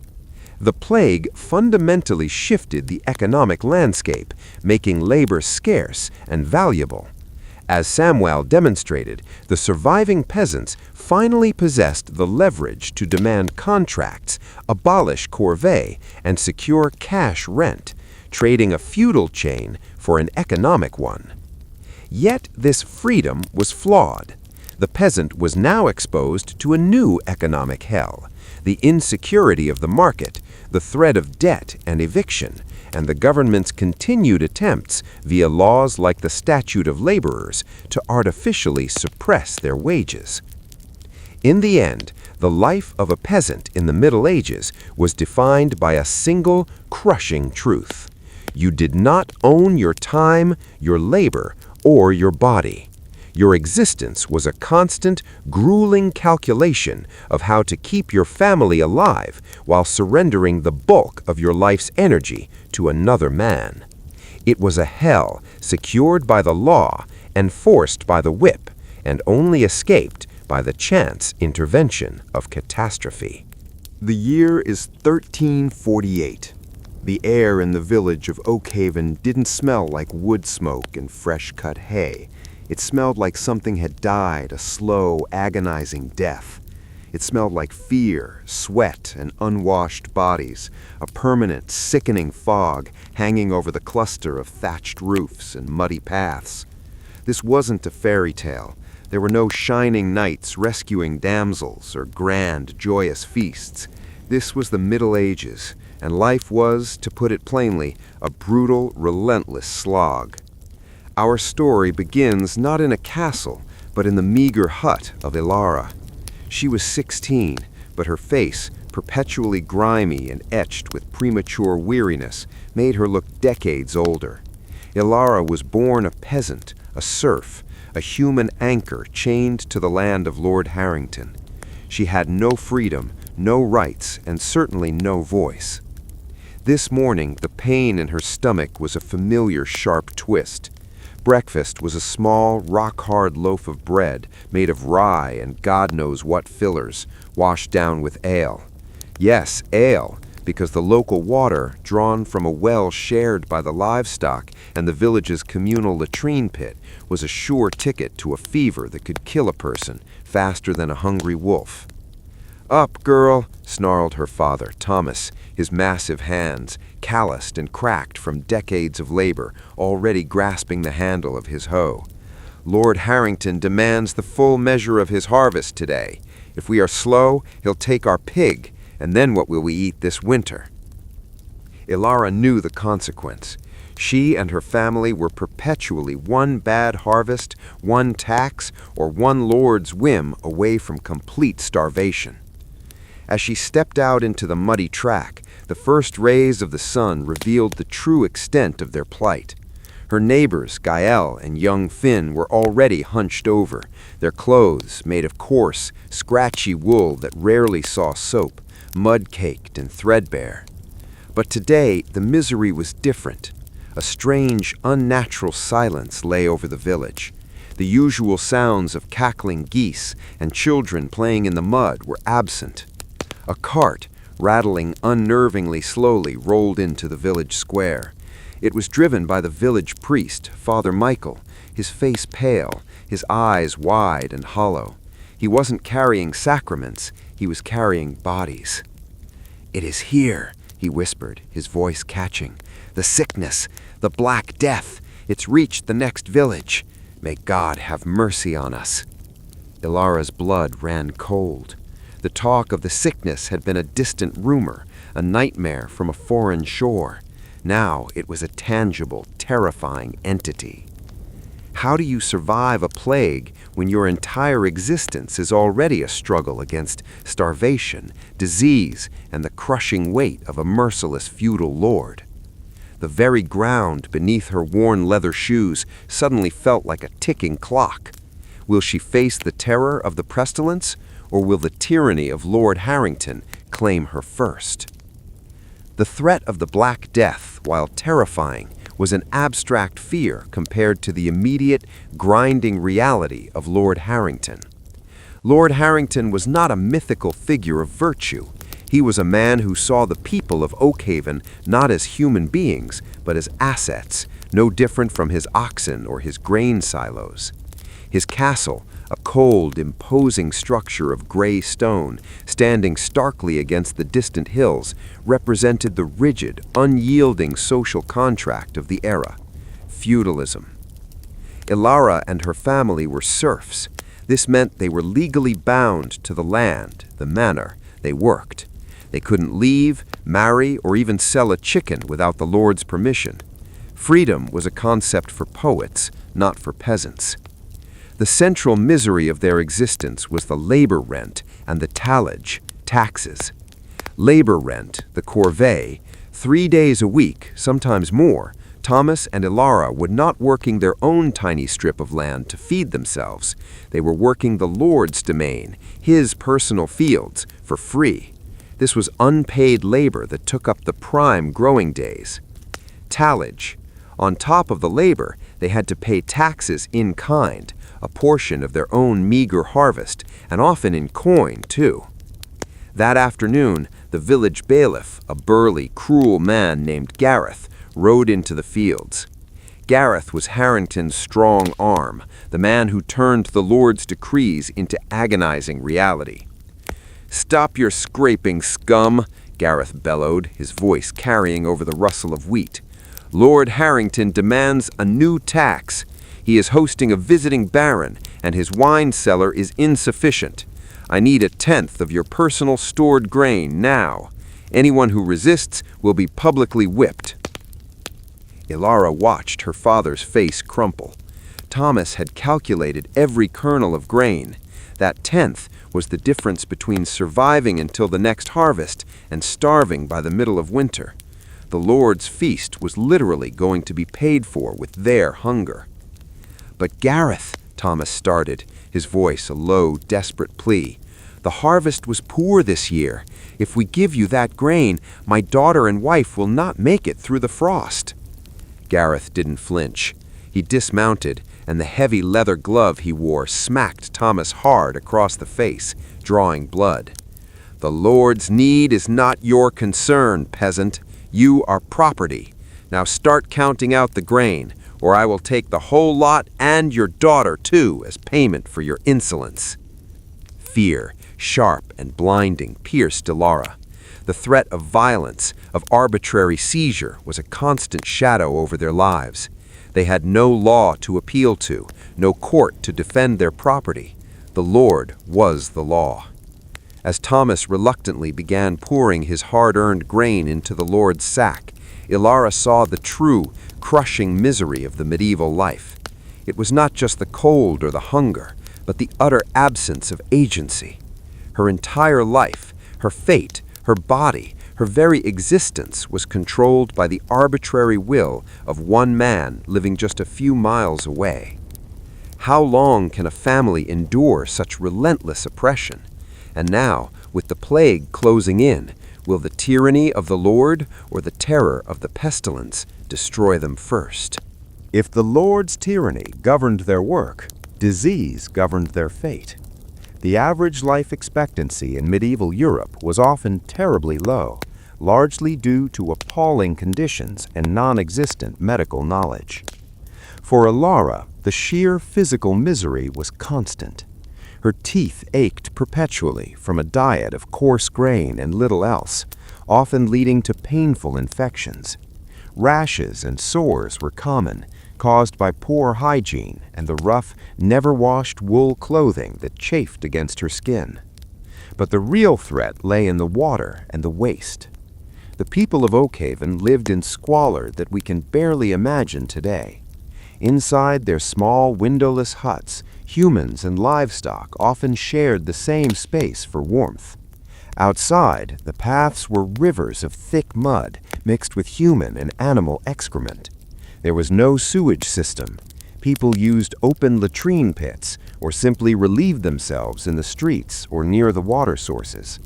The plague fundamentally shifted the economic landscape, making labor scarce and valuable. As Samwell demonstrated, the surviving peasants finally possessed the leverage to demand contracts, abolish corvée, and secure cash rent, trading a feudal chain for an economic one. Yet this freedom was flawed. The peasant was now exposed to a new economic hell, the insecurity of the market, the threat of debt and eviction, and the government's continued attempts, via laws like the Statute of Laborers, to artificially suppress their wages. In the end, the life of a peasant in the Middle Ages was defined by a single, crushing truth. You did not own your time, your labor, or your body. Your existence was a constant, grueling calculation of how to keep your family alive while surrendering the bulk of your life's energy to another man. It was a hell secured by the law, enforced by the whip, and only escaped by the chance intervention of catastrophe. The year is 1348. The air in the village of Oakhaven didn't smell like wood smoke and fresh-cut hay. It smelled like something had died a slow, agonizing death. It smelled like fear, sweat, and unwashed bodies, a permanent, sickening fog hanging over the cluster of thatched roofs and muddy paths. This wasn't a fairy tale. There were no shining knights rescuing damsels or grand, joyous feasts. This was the Middle Ages, and life was, to put it plainly, a brutal, relentless slog. Our story begins not in a castle, but in the meager hut of Ilara. She was 16, but her face, perpetually grimy and etched with premature weariness, made her look decades older. Ilara was born a peasant, a serf, a human anchor chained to the land of Lord Harrington. She had no freedom, no rights, and certainly no voice. This morning, the pain in her stomach was a familiar sharp twist. Breakfast was a small, rock-hard loaf of bread made of rye and God knows what fillers, washed down with ale. Yes, ale, because the local water, drawn from a well shared by the livestock and the village's communal latrine pit, was a sure ticket to a fever that could kill a person faster than a hungry wolf. "Up, girl," snarled her father, Thomas, his massive hands, calloused and cracked from decades of labor, already grasping the handle of his hoe. "Lord Harrington demands the full measure of his harvest today. If we are slow, he'll take our pig, and then what will we eat this winter?" Ilara knew the consequence. She and her family were perpetually one bad harvest, one tax, or one lord's whim away from complete starvation. As she stepped out into the muddy track, the first rays of the sun revealed the true extent of their plight. Her neighbors, Gael and young Finn, were already hunched over, their clothes made of coarse, scratchy wool that rarely saw soap, mud-caked and threadbare. But today, the misery was different. A strange, unnatural silence lay over the village. The usual sounds of cackling geese and children playing in the mud were absent. A cart, rattling unnervingly slowly, rolled into the village square. It was driven by the village priest, Father Michael, his face pale, his eyes wide and hollow. He wasn't carrying sacraments, he was carrying bodies. "It is here," he whispered, his voice catching. "The sickness, the Black Death, it's reached the next village. May God have mercy on us." Ilara's blood ran cold. The talk of the sickness had been a distant rumor, a nightmare from a foreign shore. Now it was a tangible, terrifying entity. How do you survive a plague when your entire existence is already a struggle against starvation, disease, and the crushing weight of a merciless feudal lord? The very ground beneath her worn leather shoes suddenly felt like a ticking clock. Will she face the terror of the pestilence, or will the tyranny of Lord Harrington claim her first? The threat of the Black Death, while terrifying, was an abstract fear compared to the immediate, grinding reality of Lord Harrington. Lord Harrington was not a mythical figure of virtue. He was a man who saw the people of Oakhaven not as human beings, but as assets, no different from his oxen or his grain silos. His castle, a cold, imposing structure of gray stone, standing starkly against the distant hills, represented the rigid, unyielding social contract of the era: feudalism. Ilara and her family were serfs. This meant they were legally bound to the land, the manor, they worked. They couldn't leave, marry, or even sell a chicken without the Lord's permission. Freedom was a concept for poets, not for peasants. The central misery of their existence was the labor rent and the tallage, taxes. Labor rent, the corvée, 3 days a week, sometimes more. Thomas and Ilara were not working their own tiny strip of land to feed themselves. They were working the Lord's domain, his personal fields, for free. This was unpaid labor that took up the prime growing days. Tallage. On top of the labor, they had to pay taxes in kind, a portion of their own meager harvest, and often in coin, too. That afternoon, the village bailiff, a burly, cruel man named Gareth, rode into the fields. Gareth was Harrington's strong arm, the man who turned the Lord's decrees into agonizing reality. "Stop your scraping, scum," Gareth bellowed, his voice carrying over the rustle of wheat. "Lord Harrington demands a new tax. He is hosting a visiting baron, and his wine cellar is insufficient. I need 1/10 of your personal stored grain now. Anyone who resists will be publicly whipped." Ilara watched her father's face crumple. Thomas had calculated every kernel of grain. That 1/10 was the difference between surviving until the next harvest and starving by the middle of winter. The Lord's feast was literally going to be paid for with their hunger. "But Gareth," Thomas started, his voice a low, desperate plea, "the harvest was poor this year. If we give you that grain, my daughter and wife will not make it through the frost." Gareth didn't flinch. He dismounted, and the heavy leather glove he wore smacked Thomas hard across the face, drawing blood. "The Lord's need is not your concern, peasant. You are property. Now start counting out the grain, or I will take the whole lot and your daughter, too, as payment for your insolence." Fear, sharp and blinding, pierced Ilara. The threat of violence, of arbitrary seizure, was a constant shadow over their lives. They had no law to appeal to, no court to defend their property. The Lord was the law. As Thomas reluctantly began pouring his hard-earned grain into the Lord's sack, Ilara saw the true, crushing misery of the medieval life. It was not just the cold or the hunger, but the utter absence of agency. Her entire life, her fate, her body, her very existence was controlled by the arbitrary will of one man living just a few miles away. How long can a family endure such relentless oppression? And now, with the plague closing in, will the tyranny of the Lord or the terror of the pestilence destroy them first? If the Lord's tyranny governed their work, disease governed their fate. The average life expectancy in medieval Europe was often terribly low. largely due to appalling conditions and non-existent medical knowledge. For Ilara, the sheer physical misery was constant. Her teeth ached perpetually from a diet of coarse grain and little else, often leading to painful infections. Rashes and sores were common, caused by poor hygiene and the rough, never-washed wool clothing that chafed against her skin. But the real threat lay in the water and the waste. The people of Oakhaven lived in squalor that we can barely imagine today. Inside their small, windowless huts, humans and livestock often shared the same space for warmth. Outside, the paths were rivers of thick mud mixed with human and animal excrement. There was no sewage system. People used open latrine pits or simply relieved themselves in the streets or near the water sources.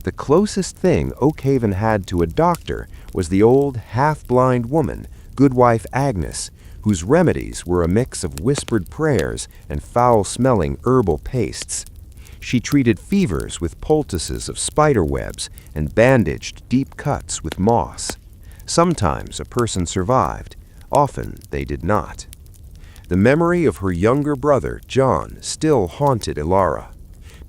The closest thing Oakhaven had to a doctor was the old, half-blind woman, Goodwife Agnes, whose remedies were a mix of whispered prayers and foul-smelling herbal pastes. She treated fevers with poultices of spider webs and bandaged deep cuts with moss. Sometimes a person survived, often they did not. The memory of her younger brother, John, still haunted Ilara.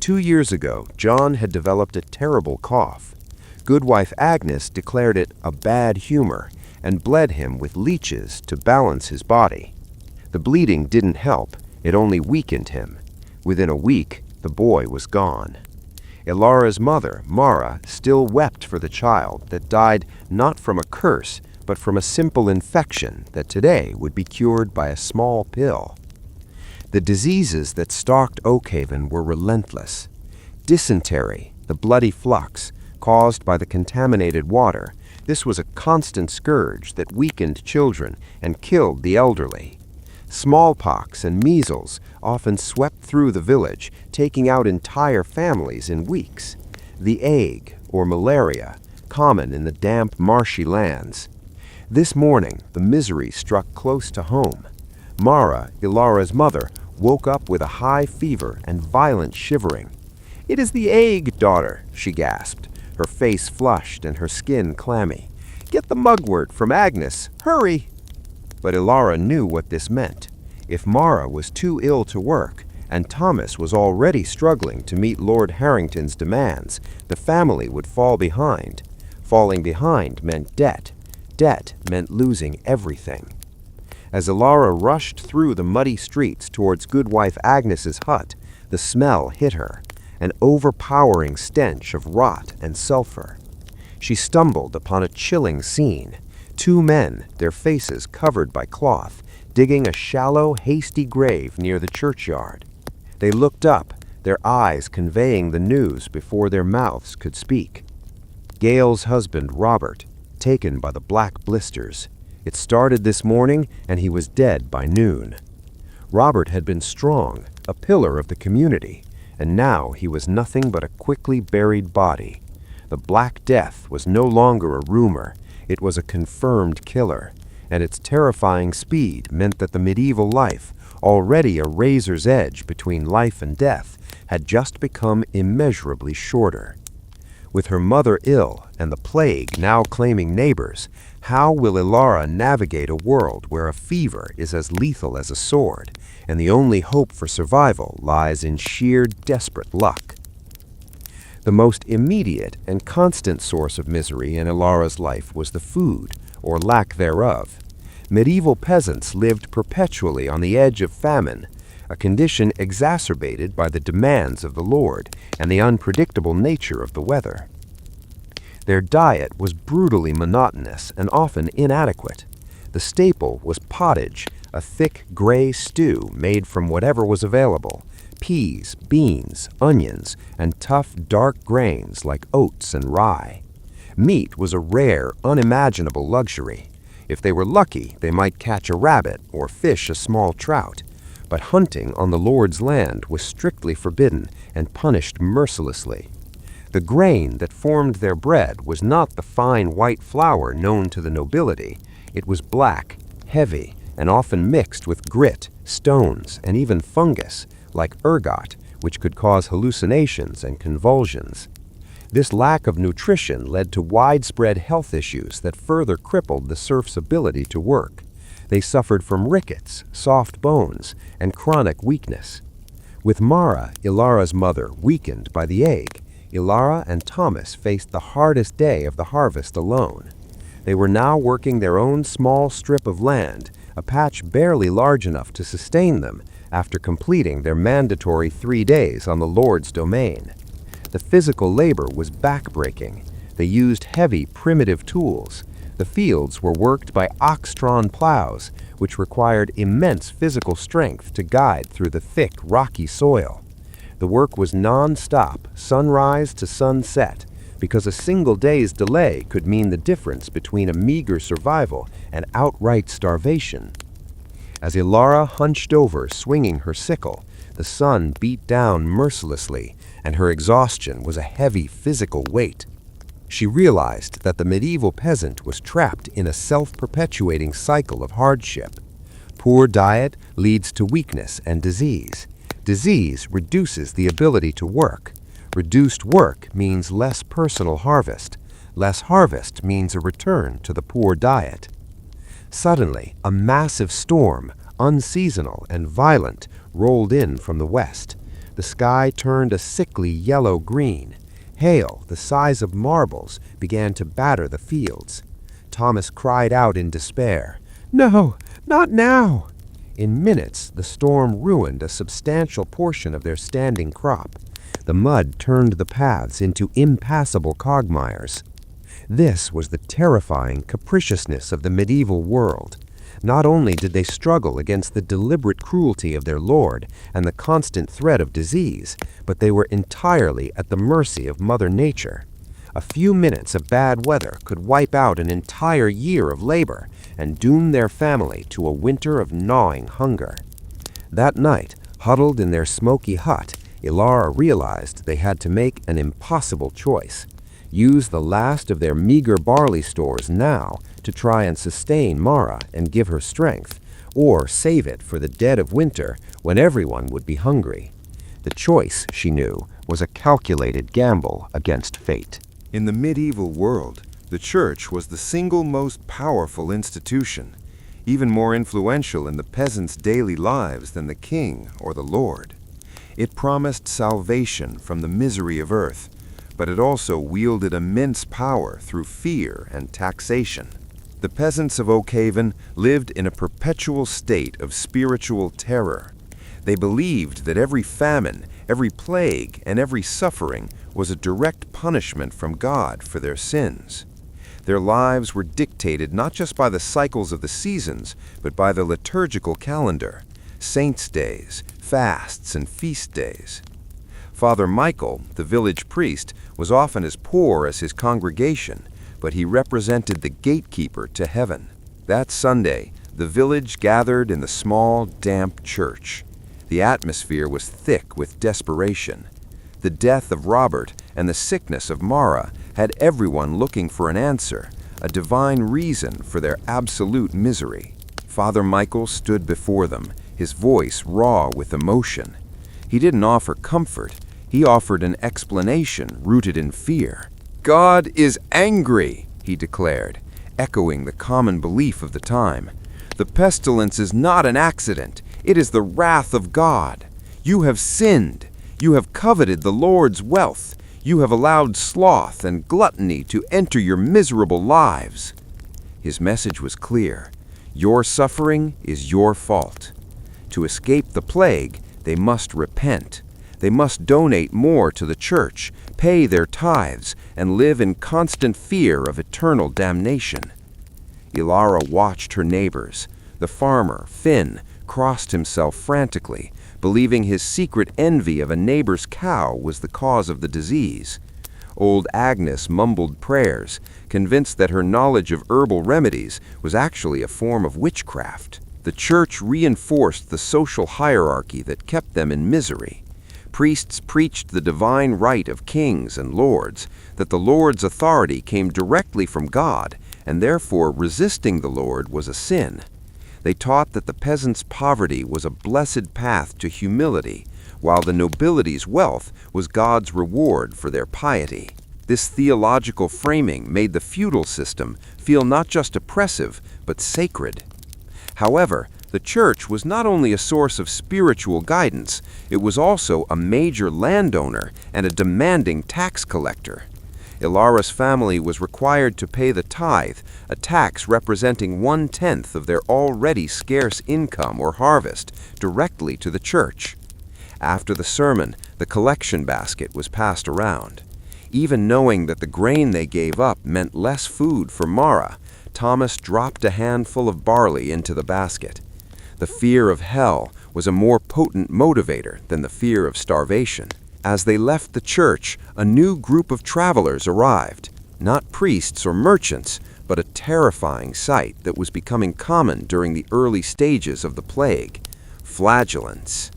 2 years ago, John had developed a terrible cough. Goodwife Agnes declared it a bad humor and bled him with leeches to balance his body. The bleeding didn't help, it only weakened him. Within a week, the boy was gone. Ilara's mother, Mara, still wept for the child that died not from a curse, but from a simple infection that today would be cured by a small pill. The diseases that stalked Oakhaven were relentless. Dysentery, the bloody flux, caused by the contaminated water, this was a constant scourge that weakened children and killed the elderly. Smallpox and measles often swept through the village, taking out entire families in weeks. The ague, or malaria, common in the damp, marshy lands. This morning, the misery struck close to home. Mara, Ilara's mother, woke up with a high fever and violent shivering. "It is the ague, daughter," she gasped, her face flushed and her skin clammy. "Get the mugwort from Agnes, hurry!" But Ilara knew what this meant. If Mara was too ill to work, and Thomas was already struggling to meet Lord Harrington's demands, the family would fall behind. Falling behind meant debt. Debt meant losing everything. As Ilara rushed through the muddy streets towards Goodwife Agnes's hut, the smell hit her, an overpowering stench of rot and sulfur. She stumbled upon a chilling scene. 2 men, their faces covered by cloth, digging a shallow, hasty grave near the churchyard. They looked up, their eyes conveying the news before their mouths could speak. Gail's husband, Robert, taken by the black blisters. It started this morning, and he was dead by noon. Robert had been strong, a pillar of the community, and now he was nothing but a quickly buried body. The Black Death was no longer a rumor. It was a confirmed killer, and its terrifying speed meant that the medieval life, already a razor's edge between life and death, had just become immeasurably shorter. With her mother ill and the plague now claiming neighbors, how will Ilara navigate a world where a fever is as lethal as a sword, and the only hope for survival lies in sheer desperate luck? The most immediate and constant source of misery in Ilara's life was the food, or lack thereof. Medieval peasants lived perpetually on the edge of famine, a condition exacerbated by the demands of the Lord and the unpredictable nature of the weather. Their diet was brutally monotonous and often inadequate. The staple was pottage, a thick gray stew made from whatever was available: peas, beans, onions, and tough, dark grains like oats and rye. Meat was a rare, unimaginable luxury. If they were lucky, they might catch a rabbit or fish a small trout. But hunting on the Lord's land was strictly forbidden and punished mercilessly. The grain that formed their bread was not the fine white flour known to the nobility. It was black, heavy, and often mixed with grit, stones, and even fungus, like ergot, which could cause hallucinations and convulsions. This lack of nutrition led to widespread health issues that further crippled the serfs' ability to work. They suffered from rickets, soft bones, and chronic weakness. With Mara, Ilara's mother, weakened by the ague, Ilara and Thomas faced the hardest day of the harvest alone. They were now working their own small strip of land, a patch barely large enough to sustain them after completing their mandatory 3 days on the Lord's domain. The physical labor was backbreaking. They used heavy, primitive tools. The fields were worked by ox-drawn plows, which required immense physical strength to guide through the thick, rocky soil. The work was non-stop, sunrise to sunset, because a single day's delay could mean the difference between a meager survival and outright starvation. As Ilara hunched over, swinging her sickle, the sun beat down mercilessly, and her exhaustion was a heavy physical weight. She realized that the medieval peasant was trapped in a self-perpetuating cycle of hardship. Poor diet leads to weakness and disease. Disease reduces the ability to work. Reduced work means less personal harvest. Less harvest means a return to the poor diet. Suddenly, a massive storm, unseasonal and violent, rolled in from the west. The sky turned a sickly yellow-green. Hail, the size of marbles, began to batter the fields. Thomas cried out in despair, "No, not now!" In minutes, the storm ruined a substantial portion of their standing crop. The mud turned the paths into impassable quagmires. This was the terrifying capriciousness of the medieval world. Not only did they struggle against the deliberate cruelty of their lord and the constant threat of disease, but they were entirely at the mercy of Mother Nature. A few minutes of bad weather could wipe out an entire year of labor and doom their family to a winter of gnawing hunger. That night, huddled in their smoky hut, Ilara realized they had to make an impossible choice. Use the last of their meager barley stores now to try and sustain Mara and give her strength, or save it for the dead of winter when everyone would be hungry. The choice, she knew, was a calculated gamble against fate. In the medieval world, the church was the single most powerful institution, even more influential in the peasants' daily lives than the king or the lord. It promised salvation from the misery of earth, but it also wielded immense power through fear and taxation. The peasants of Oakhaven lived in a perpetual state of spiritual terror. They believed that every famine, every plague, and every suffering was a direct punishment from God for their sins. Their lives were dictated not just by the cycles of the seasons, but by the liturgical calendar, saints' days, fasts, and feast days. Father Michael, the village priest, was often as poor as his congregation, but he represented the gatekeeper to heaven. That Sunday, the village gathered in the small, damp church. The atmosphere was thick with desperation. The death of Robert and the sickness of Mara had everyone looking for an answer, a divine reason for their absolute misery. Father Michael stood before them, his voice raw with emotion. He didn't offer comfort. He offered an explanation rooted in fear. "God is angry," he declared, echoing the common belief of the time. "The pestilence is not an accident. It is the wrath of God. You have sinned. You have coveted the Lord's wealth. You have allowed sloth and gluttony to enter your miserable lives." His message was clear. Your suffering is your fault. To escape the plague, they must repent. They must donate more to the church, pay their tithes, and live in constant fear of eternal damnation. Ilara watched her neighbors. The farmer, Finn, crossed himself frantically, believing his secret envy of a neighbor's cow was the cause of the disease. Old Agnes mumbled prayers, convinced that her knowledge of herbal remedies was actually a form of witchcraft. The church reinforced the social hierarchy that kept them in misery. Priests preached the divine right of kings and lords, that the Lord's authority came directly from God, and therefore resisting the Lord was a sin. They taught that the peasants' poverty was a blessed path to humility, while the nobility's wealth was God's reward for their piety. This theological framing made the feudal system feel not just oppressive, but sacred. However, the church was not only a source of spiritual guidance, it was also a major landowner and a demanding tax collector. Ilara's family was required to pay the tithe, a tax representing 1/10 of their already scarce income or harvest, directly to the church. After the sermon, the collection basket was passed around. Even knowing that the grain they gave up meant less food for Mara, Thomas dropped a handful of barley into the basket. The fear of hell was a more potent motivator than the fear of starvation. As they left the church, a new group of travelers arrived, not priests or merchants, but a terrifying sight that was becoming common during the early stages of the plague: flagellants.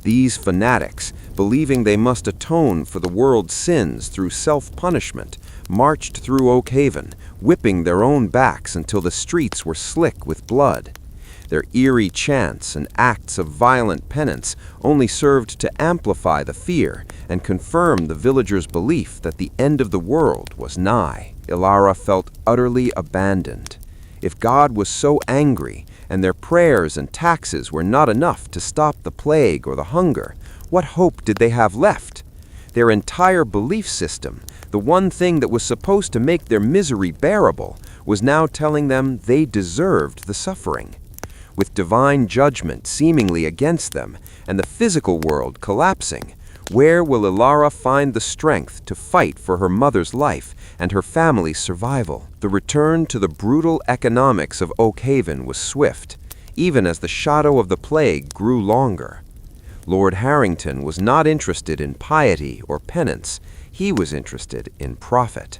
These fanatics, believing they must atone for the world's sins through self-punishment, marched through Oak Haven, whipping their own backs until the streets were slick with blood. Their eerie chants and acts of violent penance only served to amplify the fear and confirm the villagers' belief that the end of the world was nigh. Ilara felt utterly abandoned. If God was so angry, and their prayers and taxes were not enough to stop the plague or the hunger, what hope did they have left? Their entire belief system, the one thing that was supposed to make their misery bearable, was now telling them they deserved the suffering. With divine judgment seemingly against them, and the physical world collapsing, where will Ilara find the strength to fight for her mother's life and her family's survival? The return to the brutal economics of Oak Haven was swift, even as the shadow of the plague grew longer. Lord Harrington was not interested in piety or penance. He was interested in profit.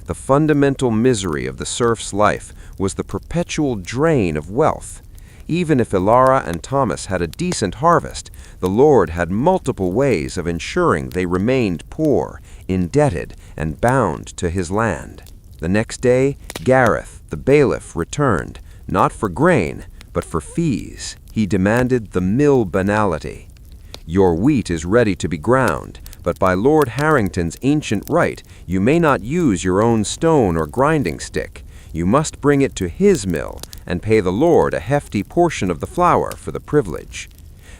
The fundamental misery of the serf's life was the perpetual drain of wealth. Even if Ilara and Thomas had a decent harvest, the Lord had multiple ways of ensuring they remained poor, indebted, and bound to his land. The next day, Gareth, the bailiff, returned, not for grain, but for fees. He demanded the mill banality. Your wheat is ready to be ground, but by Lord Harrington's ancient right, you may not use your own stone or grinding stick. You must bring it to his mill and pay the Lord a hefty portion of the flour for the privilege.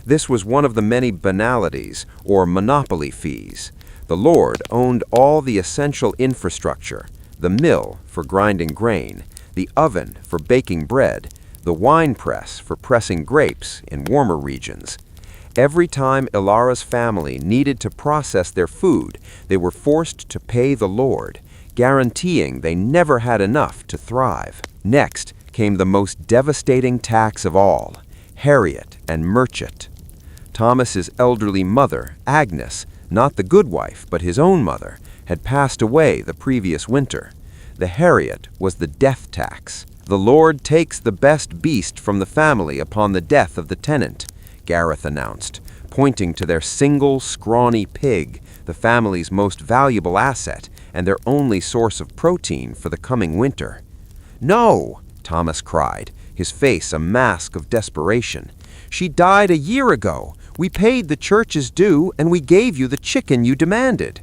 This was one of the many banalities, or monopoly fees. The Lord owned all the essential infrastructure: the mill for grinding grain, the oven for baking bread, the wine press for pressing grapes in warmer regions. Every time Ilara's family needed to process their food, they were forced to pay the Lord, guaranteeing they never had enough to thrive. Next came the most devastating tax of all: Harriet and Merchant. Thomas's elderly mother, Agnes, not the good wife but his own mother, had passed away the previous winter. The Harriet was the death tax. The Lord takes the best beast from the family upon the death of the tenant, Gareth announced, pointing to their single, scrawny pig, the family's most valuable asset and their only source of protein for the coming winter. "No!" Thomas cried, his face a mask of desperation. "She died a year ago. We paid the church's due, and we gave you the chicken you demanded."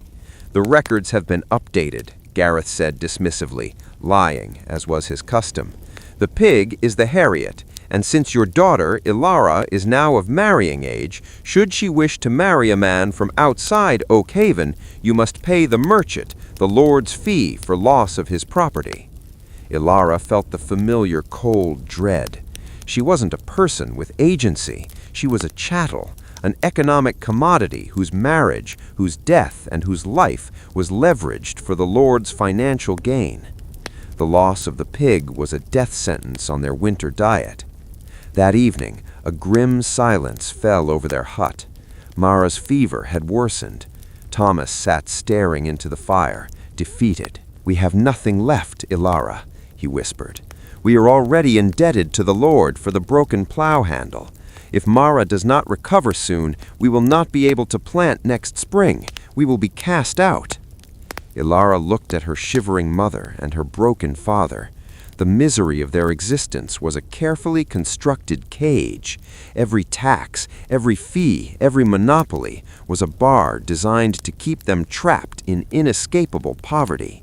"The records have been updated," Gareth said dismissively, lying, as was his custom. "The pig is the Harriet, and since your daughter, Ilara, is now of marrying age, should she wish to marry a man from outside Oak Haven, you must pay the merchant the Lord's fee for loss of his property." Ilara felt the familiar cold dread. She wasn't a person with agency. She was a chattel, an economic commodity whose marriage, whose death, and whose life was leveraged for the Lord's financial gain. The loss of the pig was a death sentence on their winter diet. That evening, a grim silence fell over their hut. Mara's fever had worsened. Thomas sat staring into the fire, defeated. "We have nothing left, Ilara," he whispered. "We are already indebted to the Lord for the broken plow handle. If Mara does not recover soon, we will not be able to plant next spring. We will be cast out." Ilara looked at her shivering mother and her broken father. The misery of their existence was a carefully constructed cage. Every tax, every fee, every monopoly was a bar designed to keep them trapped in inescapable poverty.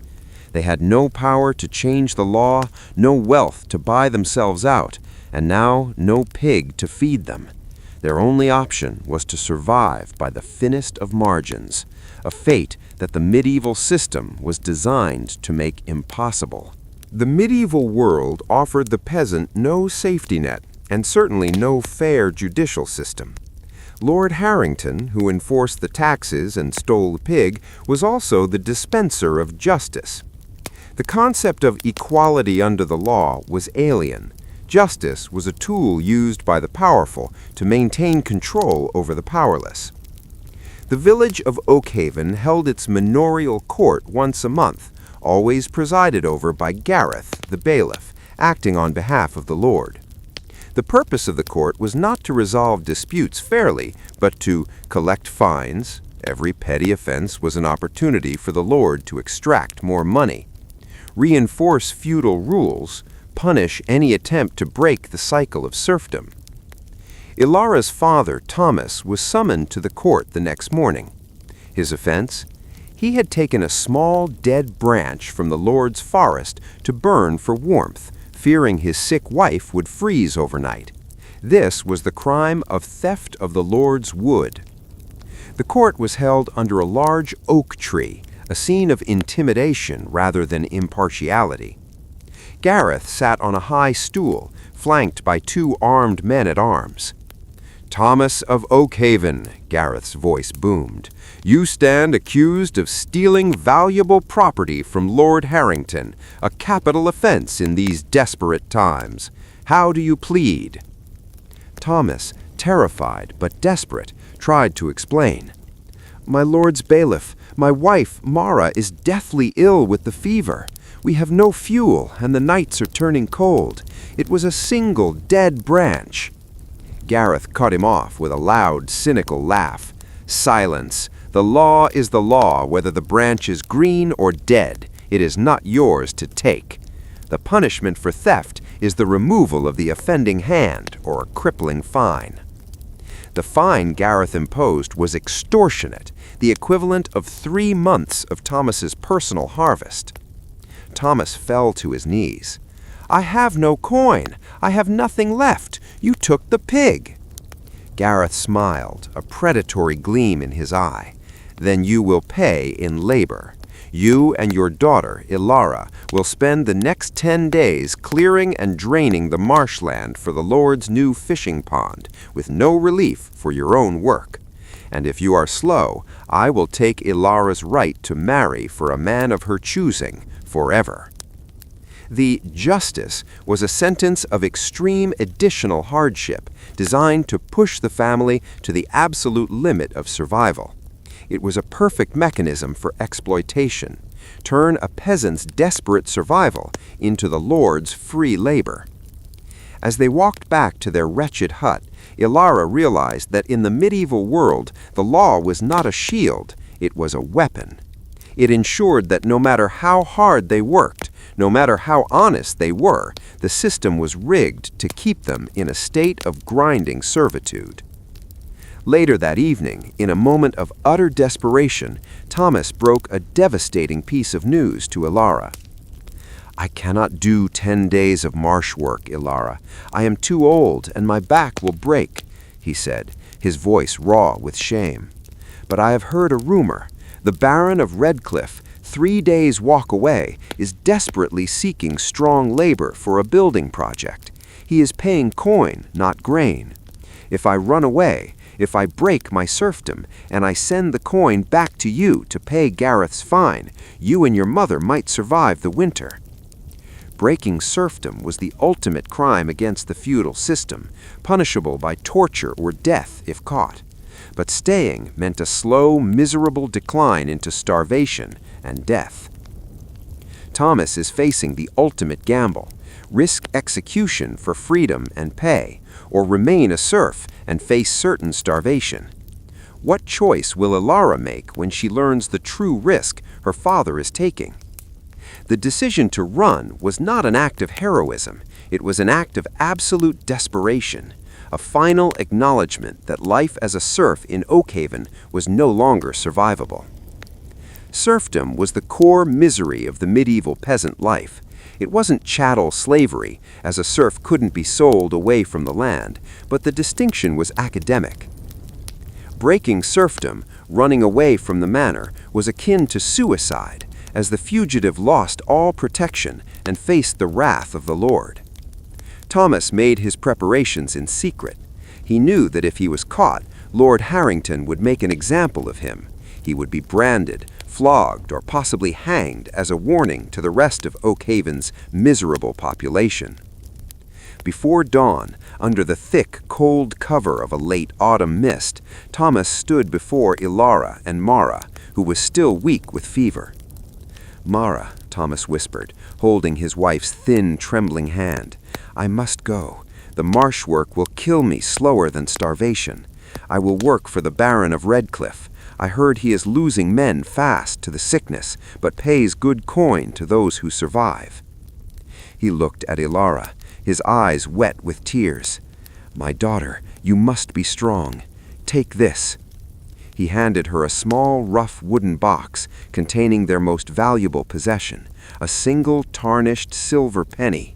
They had no power to change the law, no wealth to buy themselves out, and now no pig to feed them. Their only option was to survive by the thinnest of margins, a fate that the medieval system was designed to make impossible. The medieval world offered the peasant no safety net, and certainly no fair judicial system. Lord Harrington, who enforced the taxes and stole the pig, was also the dispenser of justice. The concept of equality under the law was alien. Justice was a tool used by the powerful to maintain control over the powerless. The village of Oakhaven held its manorial court once a month, always presided over by Gareth, the bailiff, acting on behalf of the lord. The purpose of the court was not to resolve disputes fairly, but to collect fines. Every petty offense was an opportunity for the lord to extract more money, reinforce feudal rules, punish any attempt to break the cycle of serfdom. Ilara's father, Thomas, was summoned to the court the next morning. His offense? He had taken a small dead branch from the lord's forest to burn for warmth, fearing his sick wife would freeze overnight. This was the crime of theft of the lord's wood. The court was held under a large oak tree, a scene of intimidation rather than impartiality. Gareth sat on a high stool, flanked by 2 armed men-at-arms. "Thomas of Oakhaven," Gareth's voice boomed, "you stand accused of stealing valuable property from Lord Harrington, a capital offense in these desperate times. How do you plead?" Thomas, terrified but desperate, tried to explain. "My lord's bailiff, my wife, Mara, is deathly ill with the fever. We have no fuel, and the nights are turning cold. It was a single dead branch." Gareth cut him off with a loud, cynical laugh. "Silence. The law is the law, whether the branch is green or dead. It is not yours to take. The punishment for theft is the removal of the offending hand or a crippling fine." The fine Gareth imposed was extortionate, the equivalent of 3 months of Thomas's personal harvest. Thomas fell to his knees. "I have no coin. I have nothing left. You took the pig." Gareth smiled, a predatory gleam in his eye. "Then you will pay in labor. You and your daughter, Ilara, will spend the next 10 days clearing and draining the marshland for the Lord's new fishing pond, with no relief for your own work. And if you are slow, I will take Ilara's right to marry for a man of her choosing, forever." The justice was a sentence of extreme additional hardship, designed to push the family to the absolute limit of survival. It was a perfect mechanism for exploitation, turn a peasant's desperate survival into the lord's free labor. As they walked back to their wretched hut, Ilara realized that in the medieval world, the law was not a shield, it was a weapon. It ensured that no matter how hard they worked, no matter how honest they were, the system was rigged to keep them in a state of grinding servitude. Later that evening, in a moment of utter desperation, Thomas broke a devastating piece of news to Ilara. "I cannot do 10 days of marsh work, Ilara. I am too old, and my back will break," he said, his voice raw with shame. "But I have heard a rumor. The Baron of Redcliffe, 3 days' walk away, is desperately seeking strong labor for a building project. He is paying coin, not grain. If I run away, if I break my serfdom, and I send the coin back to you to pay Gareth's fine, you and your mother might survive the winter." Breaking serfdom was the ultimate crime against the feudal system, punishable by torture or death if caught. But staying meant a slow, miserable decline into starvation and death. Thomas is facing the ultimate gamble: risk execution for freedom and pay, or remain a serf and face certain starvation. What choice will Ilara make when she learns the true risk her father is taking? The decision to run was not an act of heroism, it was an act of absolute desperation, a final acknowledgement that life as a serf in Oakhaven was no longer survivable. Serfdom was the core misery of the medieval peasant life. It wasn't chattel slavery, as a serf couldn't be sold away from the land, but the distinction was academic. Breaking serfdom, running away from the manor, was akin to suicide, as the fugitive lost all protection and faced the wrath of the Lord. Thomas made his preparations in secret. He knew that if he was caught, Lord Harrington would make an example of him. He would be branded, flogged, or possibly hanged as a warning to the rest of Oakhaven's miserable population. Before dawn, under the thick, cold cover of a late autumn mist, Thomas stood before Ilara and Mara, who was still weak with fever. "Mara," Thomas whispered, holding his wife's thin, trembling hand, "I must go. The marsh work will kill me slower than starvation. I will work for the Baron of Redcliffe. I heard he is losing men fast to the sickness, but pays good coin to those who survive." He looked at Ilara, his eyes wet with tears. "My daughter, you must be strong. Take this." He handed her a small, rough wooden box containing their most valuable possession, a single tarnished silver penny.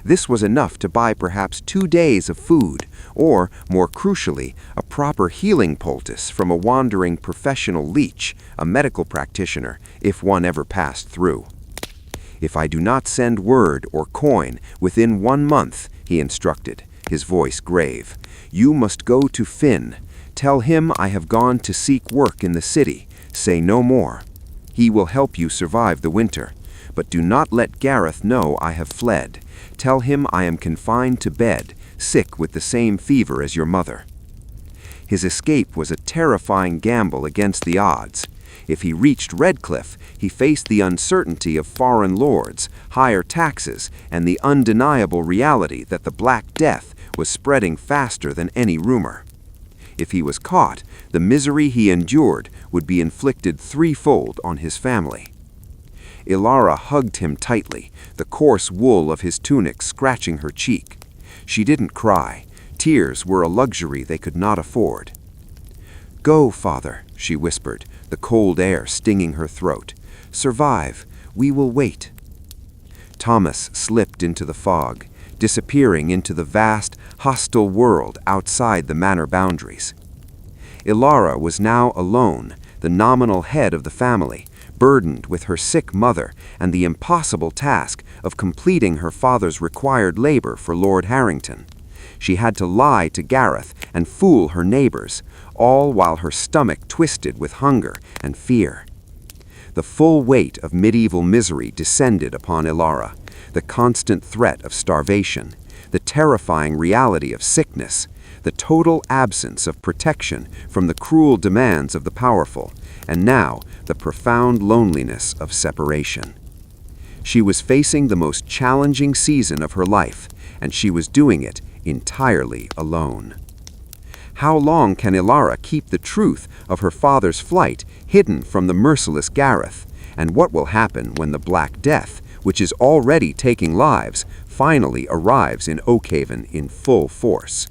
This was enough to buy perhaps 2 days of food, or, more crucially, a proper healing poultice from a wandering professional leech, a medical practitioner, if one ever passed through. "If I do not send word or coin within 1 month," he instructed, his voice grave, "you must go to Finn. Tell him I have gone to seek work in the city. Say no more. He will help you survive the winter. But do not let Gareth know I have fled. Tell him I am confined to bed, sick with the same fever as your mother." His escape was a terrifying gamble against the odds. If he reached Redcliffe, he faced the uncertainty of foreign lords, higher taxes, and the undeniable reality that the Black Death was spreading faster than any rumor. If he was caught, the misery he endured would be inflicted threefold on his family. Ilara hugged him tightly, the coarse wool of his tunic scratching her cheek. She didn't cry. Tears were a luxury they could not afford. "Go, father," she whispered, the cold air stinging her throat. "Survive. We will wait." Thomas slipped into the fog, disappearing into the vast, hostile world outside the manor boundaries. Ilara was now alone, the nominal head of the family, burdened with her sick mother and the impossible task of completing her father's required labor for Lord Harrington. She had to lie to Gareth and fool her neighbors, all while her stomach twisted with hunger and fear. The full weight of medieval misery descended upon Ilara, the constant threat of starvation, the terrifying reality of sickness, the total absence of protection from the cruel demands of the powerful, and now the profound loneliness of separation. She was facing the most challenging season of her life, and she was doing it entirely alone. How long can Ilara keep the truth of her father's flight hidden from the merciless Gareth? And what will happen when the Black Death, which is already taking lives, finally arrives in Oakhaven in full force?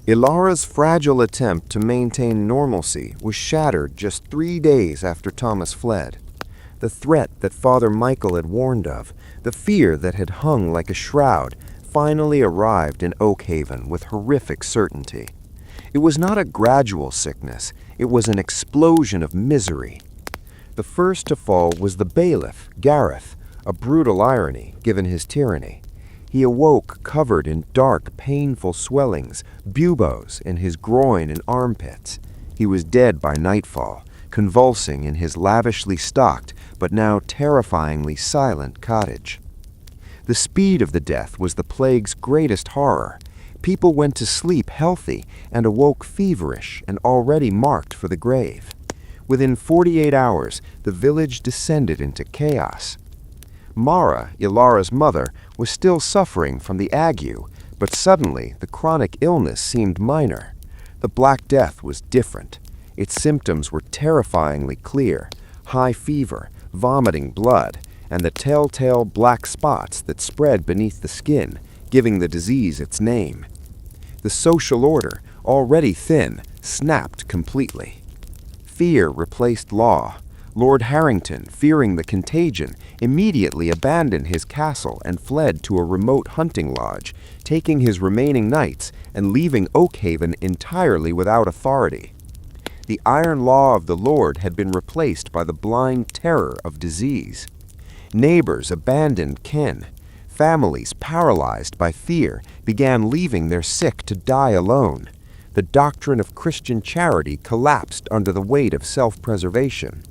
Ilara's fragile attempt to maintain normalcy was shattered just 3 days after Thomas fled. The threat that Father Michael had warned of, the fear that had hung like a shroud, finally arrived in Oakhaven with horrific certainty. It was not a gradual sickness, it was an explosion of misery. The first to fall was the bailiff, Gareth, a brutal irony given his tyranny. He awoke covered in dark, painful swellings, buboes in his groin and armpits. He was dead by nightfall, convulsing in his lavishly stocked but now terrifyingly silent cottage. The speed of the death was the plague's greatest horror. People went to sleep healthy and awoke feverish and already marked for the grave. Within 48 hours, the village descended into chaos. Mara, Ilara's mother, was still suffering from the ague, but suddenly the chronic illness seemed minor. The Black Death was different. Its symptoms were terrifyingly clear: high fever, vomiting blood, and the telltale black spots that spread beneath the skin, giving the disease its name. The social order, already thin, snapped completely. Fear replaced law. Lord Harrington, fearing the contagion, immediately abandoned his castle and fled to a remote hunting lodge, taking his remaining knights and leaving Oakhaven entirely without authority. The iron law of the Lord had been replaced by the blind terror of disease. Neighbors abandoned kin. Families, paralyzed by fear, began leaving their sick to die alone. The doctrine of Christian charity collapsed under the weight of self-preservation.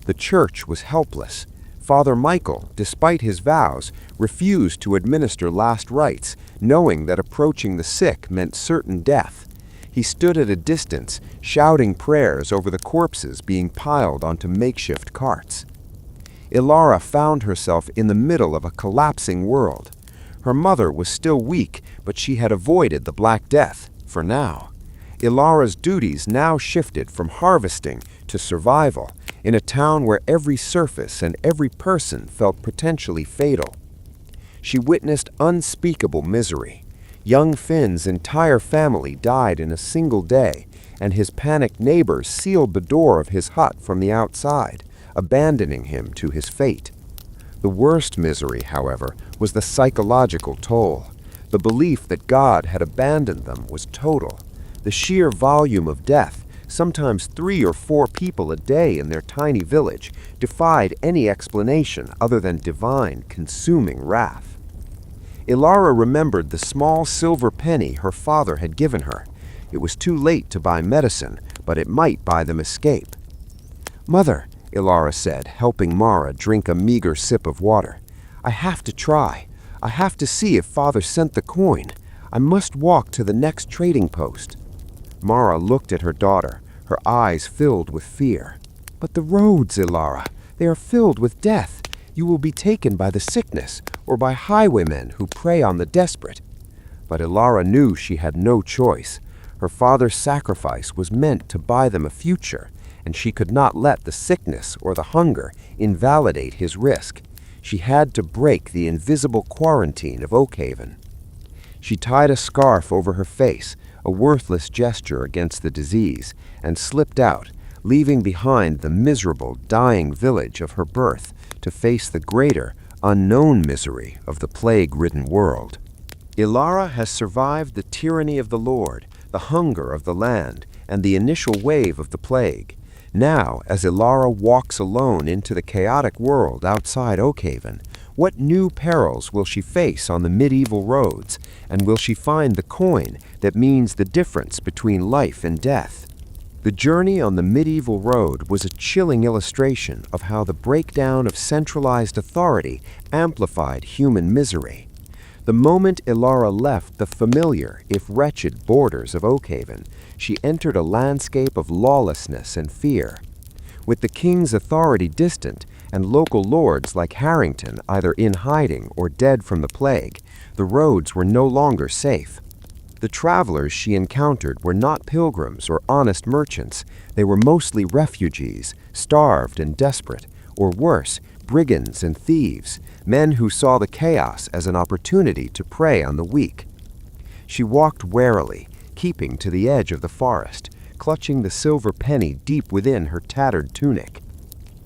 The church was helpless. Father Michael, despite his vows, refused to administer last rites, knowing that approaching the sick meant certain death. He stood at a distance, shouting prayers over the corpses being piled onto makeshift carts. Ilara found herself in the middle of a collapsing world. Her mother was still weak, but she had avoided the Black Death, for now. Ilara's duties now shifted from harvesting to survival, in a town where every surface and every person felt potentially fatal. She witnessed unspeakable misery. Young Finn's entire family died in a single day, and his panicked neighbors sealed the door of his hut from the outside, abandoning him to his fate. The worst misery, however, was the psychological toll. The belief that God had abandoned them was total. The sheer volume of death, sometimes 3 or 4 people a day in their tiny village, defied any explanation other than divine, consuming wrath. Ilara remembered the small silver penny her father had given her. It was too late to buy medicine, but it might buy them escape. "Mother," Ilara said, helping Mara drink a meager sip of water, "I have to try. I have to see if Father sent the coin. I must walk to the next trading post." Mara looked at her daughter, her eyes filled with fear. "But the roads, Ilara, they are filled with death. You will be taken by the sickness or by highwaymen who prey on the desperate." But Ilara knew she had no choice. Her father's sacrifice was meant to buy them a future, and she could not let the sickness or the hunger invalidate his risk. She had to break the invisible quarantine of Oakhaven. She tied a scarf over her face, a worthless gesture against the disease, and slipped out, leaving behind the miserable, dying village of her birth to face the greater, unknown misery of the plague-ridden world. Ilara has survived the tyranny of the Lord, the hunger of the land, and the initial wave of the plague. Now, as Ilara walks alone into the chaotic world outside Oakhaven, what new perils will she face on the medieval roads, and will she find the coin that means the difference between life and death? The journey on the medieval road was a chilling illustration of how the breakdown of centralized authority amplified human misery. The moment Ilara left the familiar, if wretched, borders of Oakhaven, she entered a landscape of lawlessness and fear. With the king's authority distant, and local lords like Harrington either in hiding or dead from the plague, the roads were no longer safe. The travelers she encountered were not pilgrims or honest merchants. They were mostly refugees, starved and desperate, or worse, brigands and thieves, men who saw the chaos as an opportunity to prey on the weak. She walked warily, keeping to the edge of the forest, clutching the silver penny deep within her tattered tunic.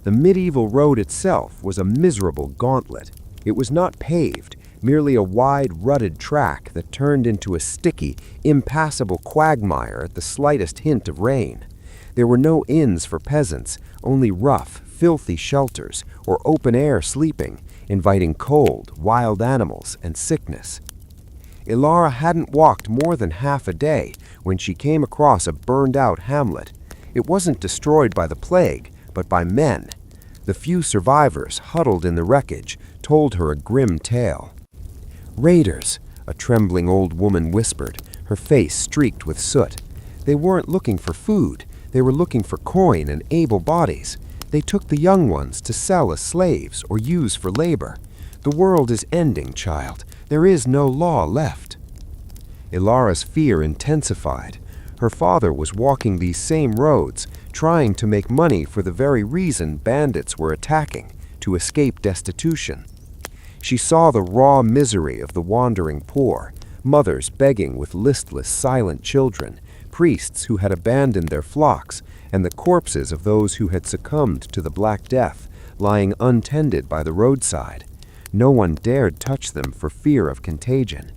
The medieval road itself was a miserable gauntlet. It was not paved, merely a wide, rutted track that turned into a sticky, impassable quagmire at the slightest hint of rain. There were no inns for peasants, only rough, filthy shelters or open-air sleeping, inviting cold, wild animals and sickness. Ilara hadn't walked more than half a day when she came across a burned-out hamlet. It wasn't destroyed by the plague, but by men. The few survivors huddled in the wreckage told her a grim tale. "Raiders," a trembling old woman whispered, her face streaked with soot. "They weren't looking for food. They were looking for coin and able bodies. They took the young ones to sell as slaves or use for labor. The world is ending, child. There is no law left." Ilara's fear intensified. Her father was walking these same roads, trying to make money for the very reason bandits were attacking, to escape destitution. She saw the raw misery of the wandering poor, mothers begging with listless, silent children, priests who had abandoned their flocks, and the corpses of those who had succumbed to the Black Death, lying untended by the roadside. No one dared touch them for fear of contagion.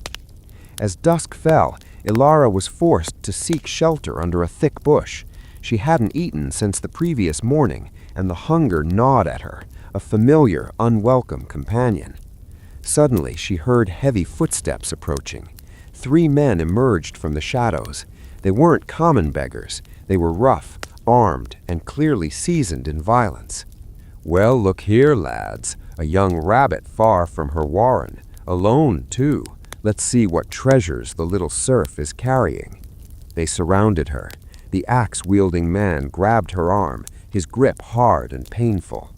As dusk fell, Ilara was forced to seek shelter under a thick bush. She hadn't eaten since the previous morning, and the hunger gnawed at her, a familiar, unwelcome companion. Suddenly, she heard heavy footsteps approaching. 3 men emerged from the shadows. They weren't common beggars. They were rough, armed, and clearly seasoned in violence. "Well, look here, lads. A young rabbit far from her warren. Alone, too. Let's see what treasures the little serf is carrying." They surrounded her. The axe-wielding man grabbed her arm, his grip hard and painful.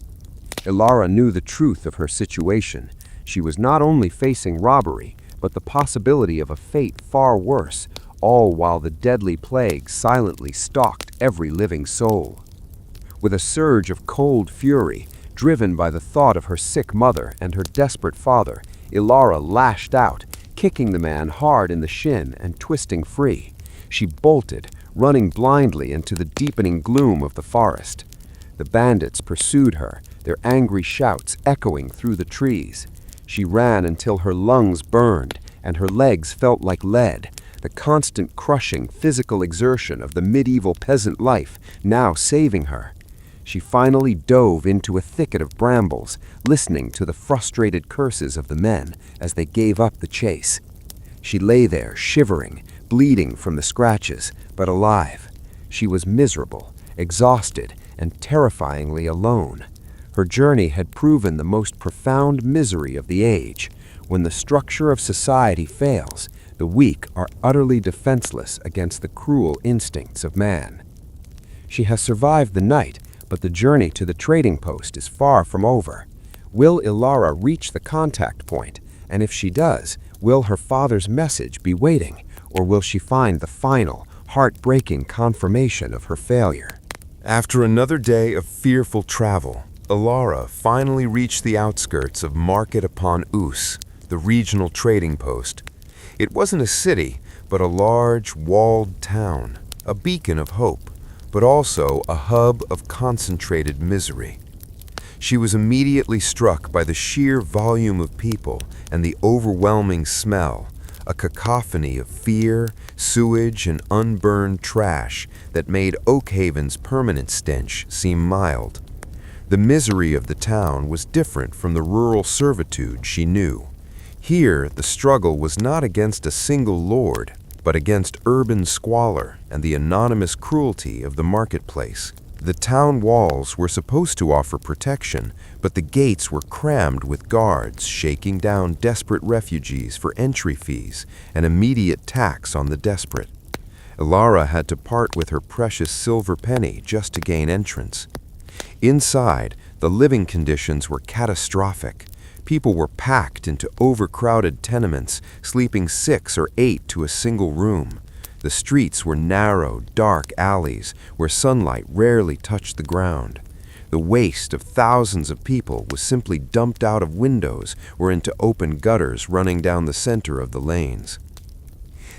Ilara knew the truth of her situation. She was not only facing robbery, but the possibility of a fate far worse, all while the deadly plague silently stalked every living soul. With a surge of cold fury, driven by the thought of her sick mother and her desperate father, Ilara lashed out, kicking the man hard in the shin and twisting free. She bolted, running blindly into the deepening gloom of the forest. The bandits pursued her, their angry shouts echoing through the trees. She ran until her lungs burned and her legs felt like lead, the constant crushing physical exertion of the medieval peasant life now saving her. She finally dove into a thicket of brambles, listening to the frustrated curses of the men as they gave up the chase. She lay there, shivering, bleeding from the scratches, but alive. She was miserable, exhausted, and terrifyingly alone. Her journey had proven the most profound misery of the age. When the structure of society fails, the weak are utterly defenseless against the cruel instincts of man. She has survived the night, but the journey to the trading post is far from over. Will Ilara reach the contact point? And if she does, will her father's message be waiting? Or will she find the final, heartbreaking confirmation of her failure? After another day of fearful travel, Ilara finally reached the outskirts of Market upon Ouse, the regional trading post. It wasn't a city, but a large, walled town, a beacon of hope, but also a hub of concentrated misery. She was immediately struck by the sheer volume of people and the overwhelming smell, a cacophony of fear, sewage, and unburned trash that made Oakhaven's permanent stench seem mild. The misery of the town was different from the rural servitude she knew. Here, the struggle was not against a single lord, but against urban squalor and the anonymous cruelty of the marketplace. The town walls were supposed to offer protection, but the gates were crammed with guards shaking down desperate refugees for entry fees and immediate tax on the desperate. Ilara had to part with her precious silver penny just to gain entrance. Inside, the living conditions were catastrophic. People were packed into overcrowded tenements, sleeping 6 or 8 to a single room. The streets were narrow, dark alleys where sunlight rarely touched the ground. The waste of thousands of people was simply dumped out of windows or into open gutters running down the center of the lanes.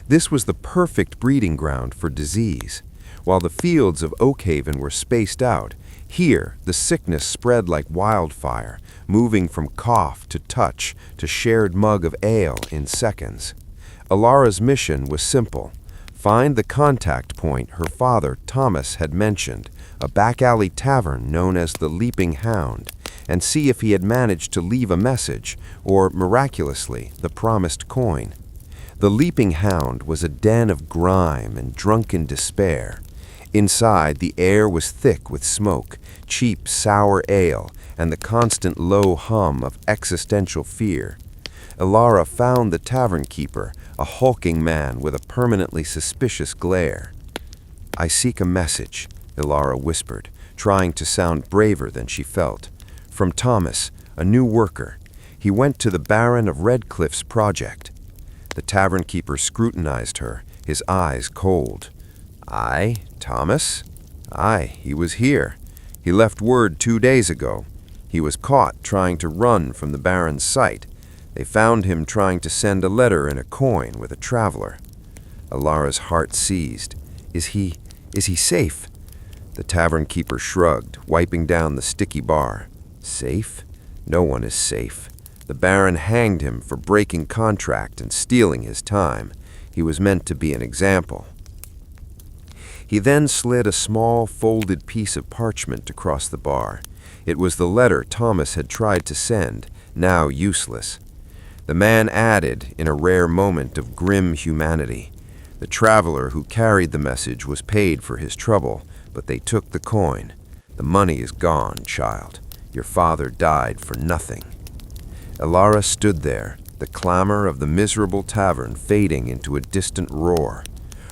This was the perfect breeding ground for disease. While the fields of Oakhaven were spaced out, here the sickness spread like wildfire, moving from cough to touch to shared mug of ale in seconds. Ilara's mission was simple. Find the contact point her father, Thomas, had mentioned, a back-alley tavern known as the Leaping Hound, and see if he had managed to leave a message, or, miraculously, the promised coin. The Leaping Hound was a den of grime and drunken despair. Inside, the air was thick with smoke, cheap, sour ale, and the constant low hum of existential fear. Ilara found the tavern keeper, a hulking man with a permanently suspicious glare. "I seek a message," Ilara whispered, trying to sound braver than she felt. "From Thomas, a new worker. He went to the Baron of Redcliffe's project." The tavern keeper scrutinized her, his eyes cold. "Aye, Thomas? Aye, he was here. He left word 2 days ago. He was caught trying to run from the baron's sight. They found him trying to send a letter and a coin with a traveler. Alara's heart seized. Is he safe? The tavern keeper shrugged, wiping down the sticky bar. Safe? No one is safe. The baron hanged him for breaking contract and stealing his time. He was meant to be an example. He then slid a small, folded piece of parchment across the bar. It was the letter Thomas had tried to send, now useless. The man added, in a rare moment of grim humanity, the traveler who carried the message was paid for his trouble, but they took the coin. The money is gone, child. Your father died for nothing. Alara stood there, the clamor of the miserable tavern fading into a distant roar.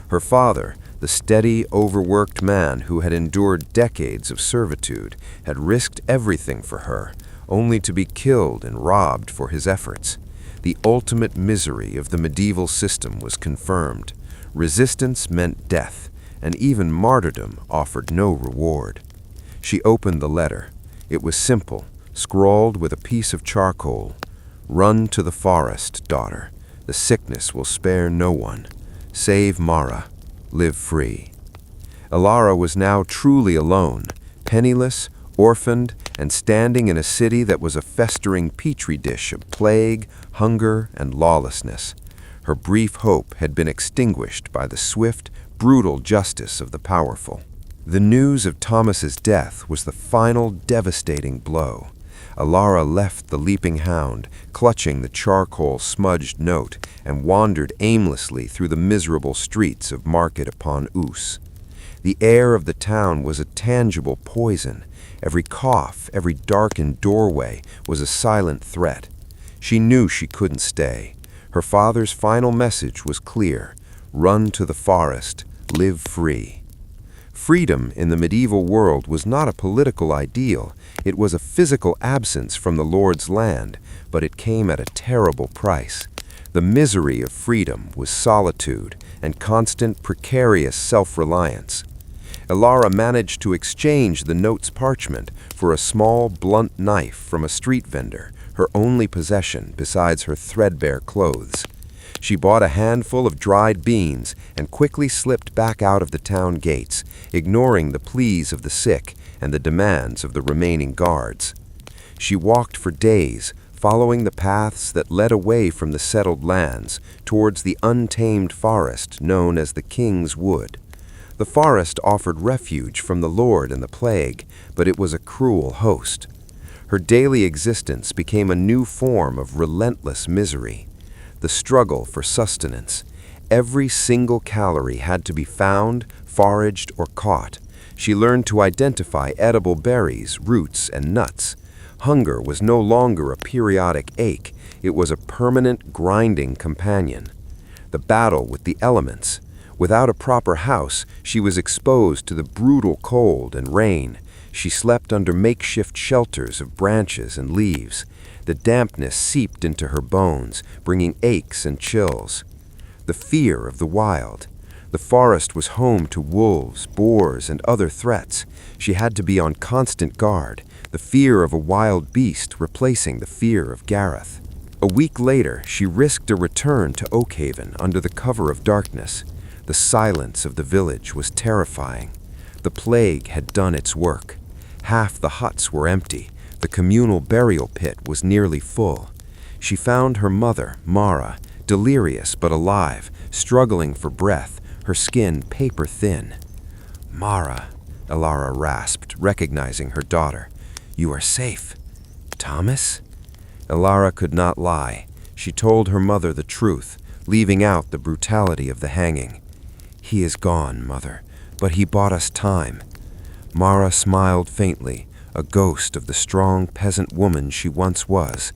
Her father, the steady, overworked man who had endured decades of servitude, had risked everything for her, only to be killed and robbed for his efforts. The ultimate misery of the medieval system was confirmed. Resistance meant death, and even martyrdom offered no reward. She opened the letter. It was simple, scrawled with a piece of charcoal. Run to the forest, daughter. The sickness will spare no one. Save Mara. Live free. Alara was now truly alone, penniless, orphaned, and standing in a city that was a festering petri dish of plague, hunger, and lawlessness. Her brief hope had been extinguished by the swift, brutal justice of the powerful. The news of Thomas's death was the final devastating blow. Alara left the leaping hound, clutching the charcoal-smudged note, and wandered aimlessly through the miserable streets of Market upon Ouse. The air of the town was a tangible poison. Every cough, every darkened doorway was a silent threat. She knew she couldn't stay. Her father's final message was clear: run to the forest, live free. Freedom in the medieval world was not a political ideal. It was a physical absence from the Lord's land, but it came at a terrible price. The misery of freedom was solitude and constant, precarious self-reliance. Alara managed to exchange the note's parchment for a small, blunt knife from a street vendor, her only possession besides her threadbare clothes. She bought a handful of dried beans and quickly slipped back out of the town gates, ignoring the pleas of the sick and the demands of the remaining guards. She walked for days, following the paths that led away from the settled lands towards the untamed forest known as the King's Wood. The forest offered refuge from the Lord and the plague, but it was a cruel host. Her daily existence became a new form of relentless misery. The struggle for sustenance. Every single calorie had to be found, foraged, or caught. She learned to identify edible berries, roots, and nuts. Hunger was no longer a periodic ache. It was a permanent, grinding companion. The battle with the elements. Without a proper house, she was exposed to the brutal cold and rain. She slept under makeshift shelters of branches and leaves. The dampness seeped into her bones, bringing aches and chills. The fear of the wild. The forest was home to wolves, boars, and other threats. She had to be on constant guard, the fear of a wild beast replacing the fear of Gareth. A week later, she risked a return to Oakhaven under the cover of darkness. The silence of the village was terrifying. The plague had done its work. Half the huts were empty. The communal burial pit was nearly full. She found her mother, Mara, delirious but alive, struggling for breath, her skin paper-thin. "Mara," Alara rasped, recognizing her daughter. "You are safe." "Thomas?" Alara could not lie. She told her mother the truth, leaving out the brutality of the hanging. "He is gone, Mother, but he bought us time." Mara smiled faintly, a ghost of the strong peasant woman she once was.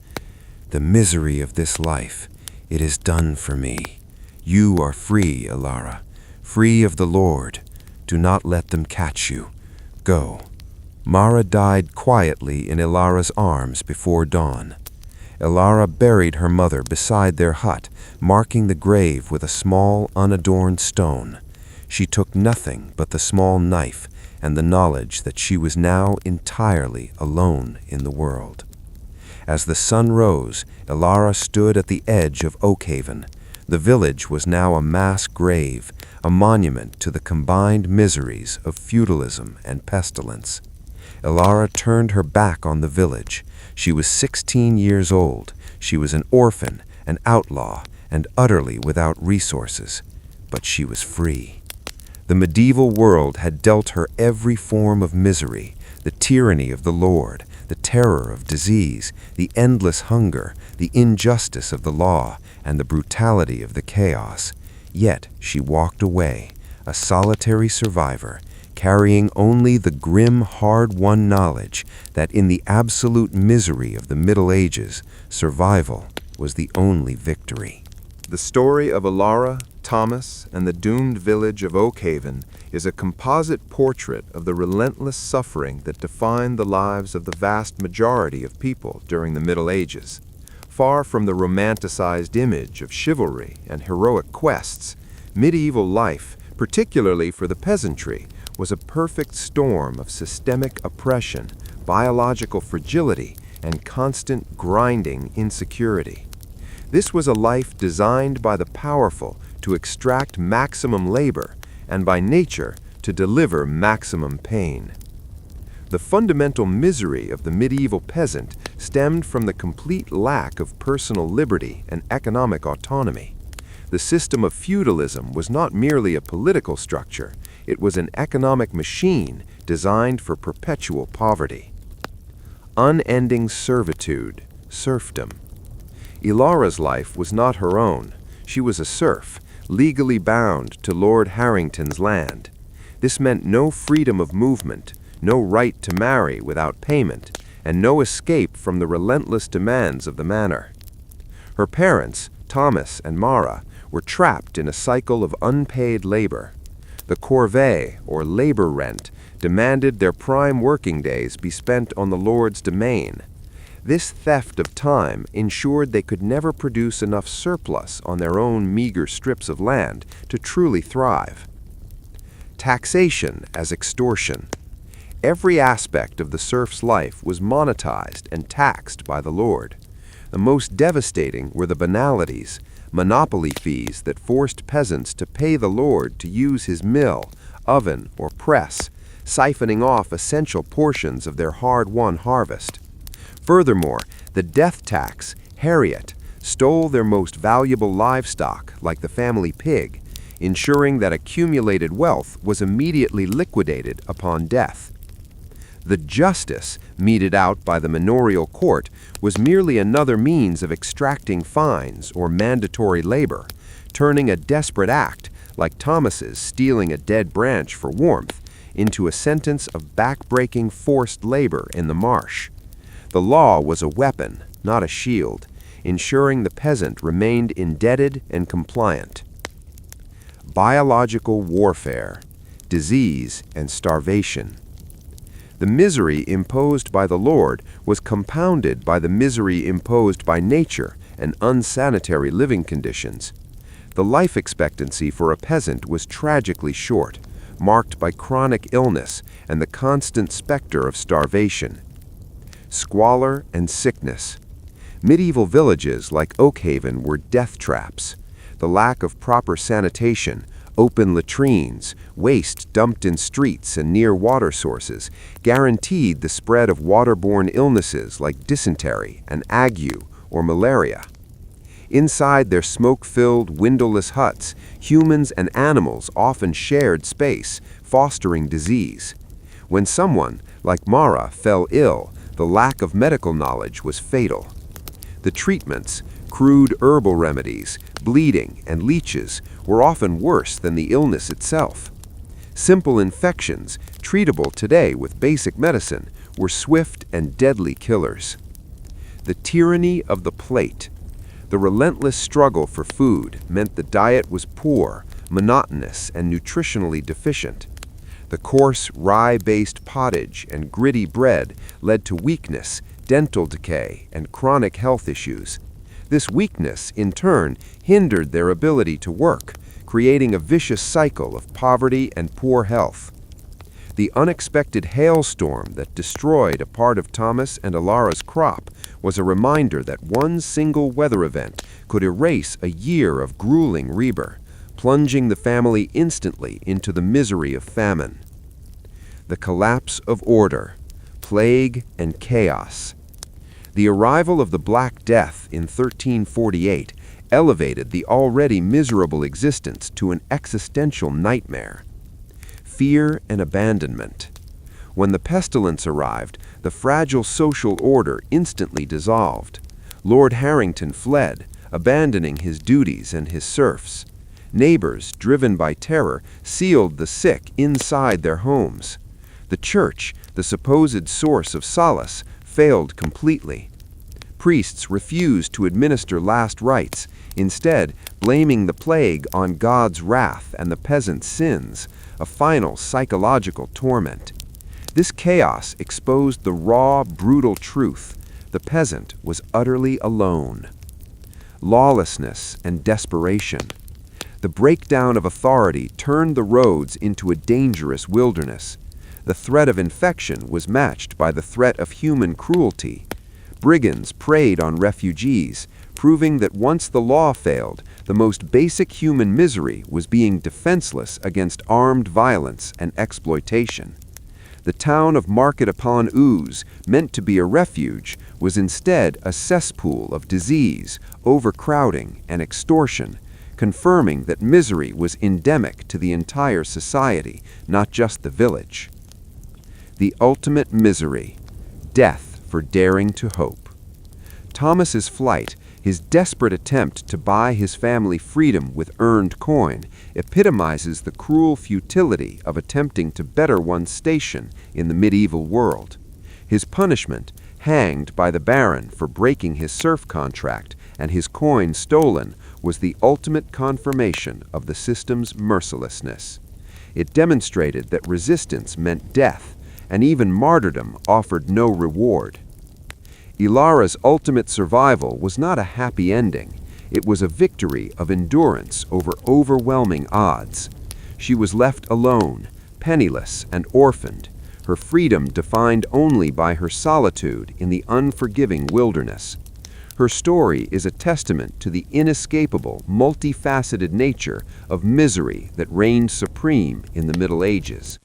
"The misery of this life, it is done for me. You are free, Alara, free of the Lord. Do not let them catch you. Go." Mara died quietly in Ilara's arms before dawn. Ilara buried her mother beside their hut, marking the grave with a small, unadorned stone. She took nothing but the small knife and the knowledge that she was now entirely alone in the world. As the sun rose, Ilara stood at the edge of Oakhaven. The village was now a mass grave, a monument to the combined miseries of feudalism and pestilence. Ilara turned her back on the village. She was 16 years old. She was an orphan, an outlaw, and utterly without resources. But she was free. The medieval world had dealt her every form of misery, the tyranny of the Lord, the terror of disease, the endless hunger, the injustice of the law, and the brutality of the chaos. Yet she walked away, a solitary survivor, carrying only the grim, hard-won knowledge that in the absolute misery of the Middle Ages, survival was the only victory. The story of Ilara, Thomas, and the doomed village of Oakhaven is a composite portrait of the relentless suffering that defined the lives of the vast majority of people during the Middle Ages. Far from the romanticized image of chivalry and heroic quests, medieval life, particularly for the peasantry, was a perfect storm of systemic oppression, biological fragility, and constant grinding insecurity. This was a life designed by the powerful to extract maximum labor and by nature to deliver maximum pain. The fundamental misery of the medieval peasant stemmed from the complete lack of personal liberty and economic autonomy. The system of feudalism was not merely a political structure, it was an economic machine designed for perpetual poverty. Unending servitude, serfdom. Ilara's life was not her own. She was a serf, legally bound to Lord Harrington's land. This meant no freedom of movement, no right to marry without payment, and no escape from the relentless demands of the manor. Her parents, Thomas and Mara, were trapped in a cycle of unpaid labor. The corvée, or labor rent, demanded their prime working days be spent on the Lord's domain. This theft of time ensured they could never produce enough surplus on their own meager strips of land to truly thrive. Taxation as extortion. Every aspect of the serf's life was monetized and taxed by the Lord. The most devastating were the banalities, monopoly fees that forced peasants to pay the Lord to use his mill, oven, or press, siphoning off essential portions of their hard-won harvest. Furthermore, the death tax, Harriet, stole their most valuable livestock, like the family pig, ensuring that accumulated wealth was immediately liquidated upon death. The justice meted out by the manorial court was merely another means of extracting fines or mandatory labor, turning a desperate act, like Thomas's stealing a dead branch for warmth, into a sentence of backbreaking forced labor in the marsh. The law was a weapon, not a shield, ensuring the peasant remained indebted and compliant. Biological warfare, disease, and starvation. The misery imposed by the Lord was compounded by the misery imposed by nature and unsanitary living conditions. The life expectancy for a peasant was tragically short, marked by chronic illness and the constant specter of starvation. Squalor and sickness. Medieval villages like Oakhaven were death traps. The lack of proper sanitation, open latrines, waste dumped in streets and near water sources guaranteed the spread of waterborne illnesses like dysentery and ague or malaria. Inside their smoke-filled, windowless huts, humans and animals often shared space, fostering disease. When someone, like Mara, fell ill, the lack of medical knowledge was fatal. The treatments, crude herbal remedies, bleeding, and leeches were often worse than the illness itself. Simple infections, treatable today with basic medicine, were swift and deadly killers. The tyranny of the plate. The relentless struggle for food meant the diet was poor, monotonous, and nutritionally deficient. The coarse, rye-based pottage and gritty bread led to weakness, dental decay, and chronic health issues. This weakness, in turn, hindered their ability to work, creating a vicious cycle of poverty and poor health. The unexpected hailstorm that destroyed a part of Thomas and Alara's crop was a reminder that one single weather event could erase a year of grueling labor, plunging the family instantly into the misery of famine. The collapse of order, plague, and chaos. The arrival of the Black Death in 1348 elevated the already miserable existence to an existential nightmare. Fear and abandonment. When the pestilence arrived, the fragile social order instantly dissolved. Lord Harrington fled, abandoning his duties and his serfs. Neighbors, driven by terror, sealed the sick inside their homes. The church, the supposed source of solace, failed completely. Priests refused to administer last rites, instead blaming the plague on God's wrath and the peasants' sins, a final psychological torment. This chaos exposed the raw, brutal truth. The peasant was utterly alone. Lawlessness and desperation. The breakdown of authority turned the roads into a dangerous wilderness. The threat of infection was matched by the threat of human cruelty. Brigands preyed on refugees, proving that once the law failed, the most basic human misery was being defenseless against armed violence and exploitation. The town of Market-upon-Ouse, meant to be a refuge, was instead a cesspool of disease, overcrowding, and extortion, confirming that misery was endemic to the entire society, not just the village. The ultimate misery, death for daring to hope. Thomas's flight, his desperate attempt to buy his family freedom with earned coin, epitomizes the cruel futility of attempting to better one's station in the medieval world. His punishment, hanged by the baron for breaking his serf contract and his coin stolen, was the ultimate confirmation of the system's mercilessness. It demonstrated that resistance meant death, and even martyrdom offered no reward. Ilara's ultimate survival was not a happy ending. It was a victory of endurance over overwhelming odds. She was left alone, penniless and orphaned, her freedom defined only by her solitude in the unforgiving wilderness. Her story is a testament to the inescapable, multifaceted nature of misery that reigned supreme in the Middle Ages.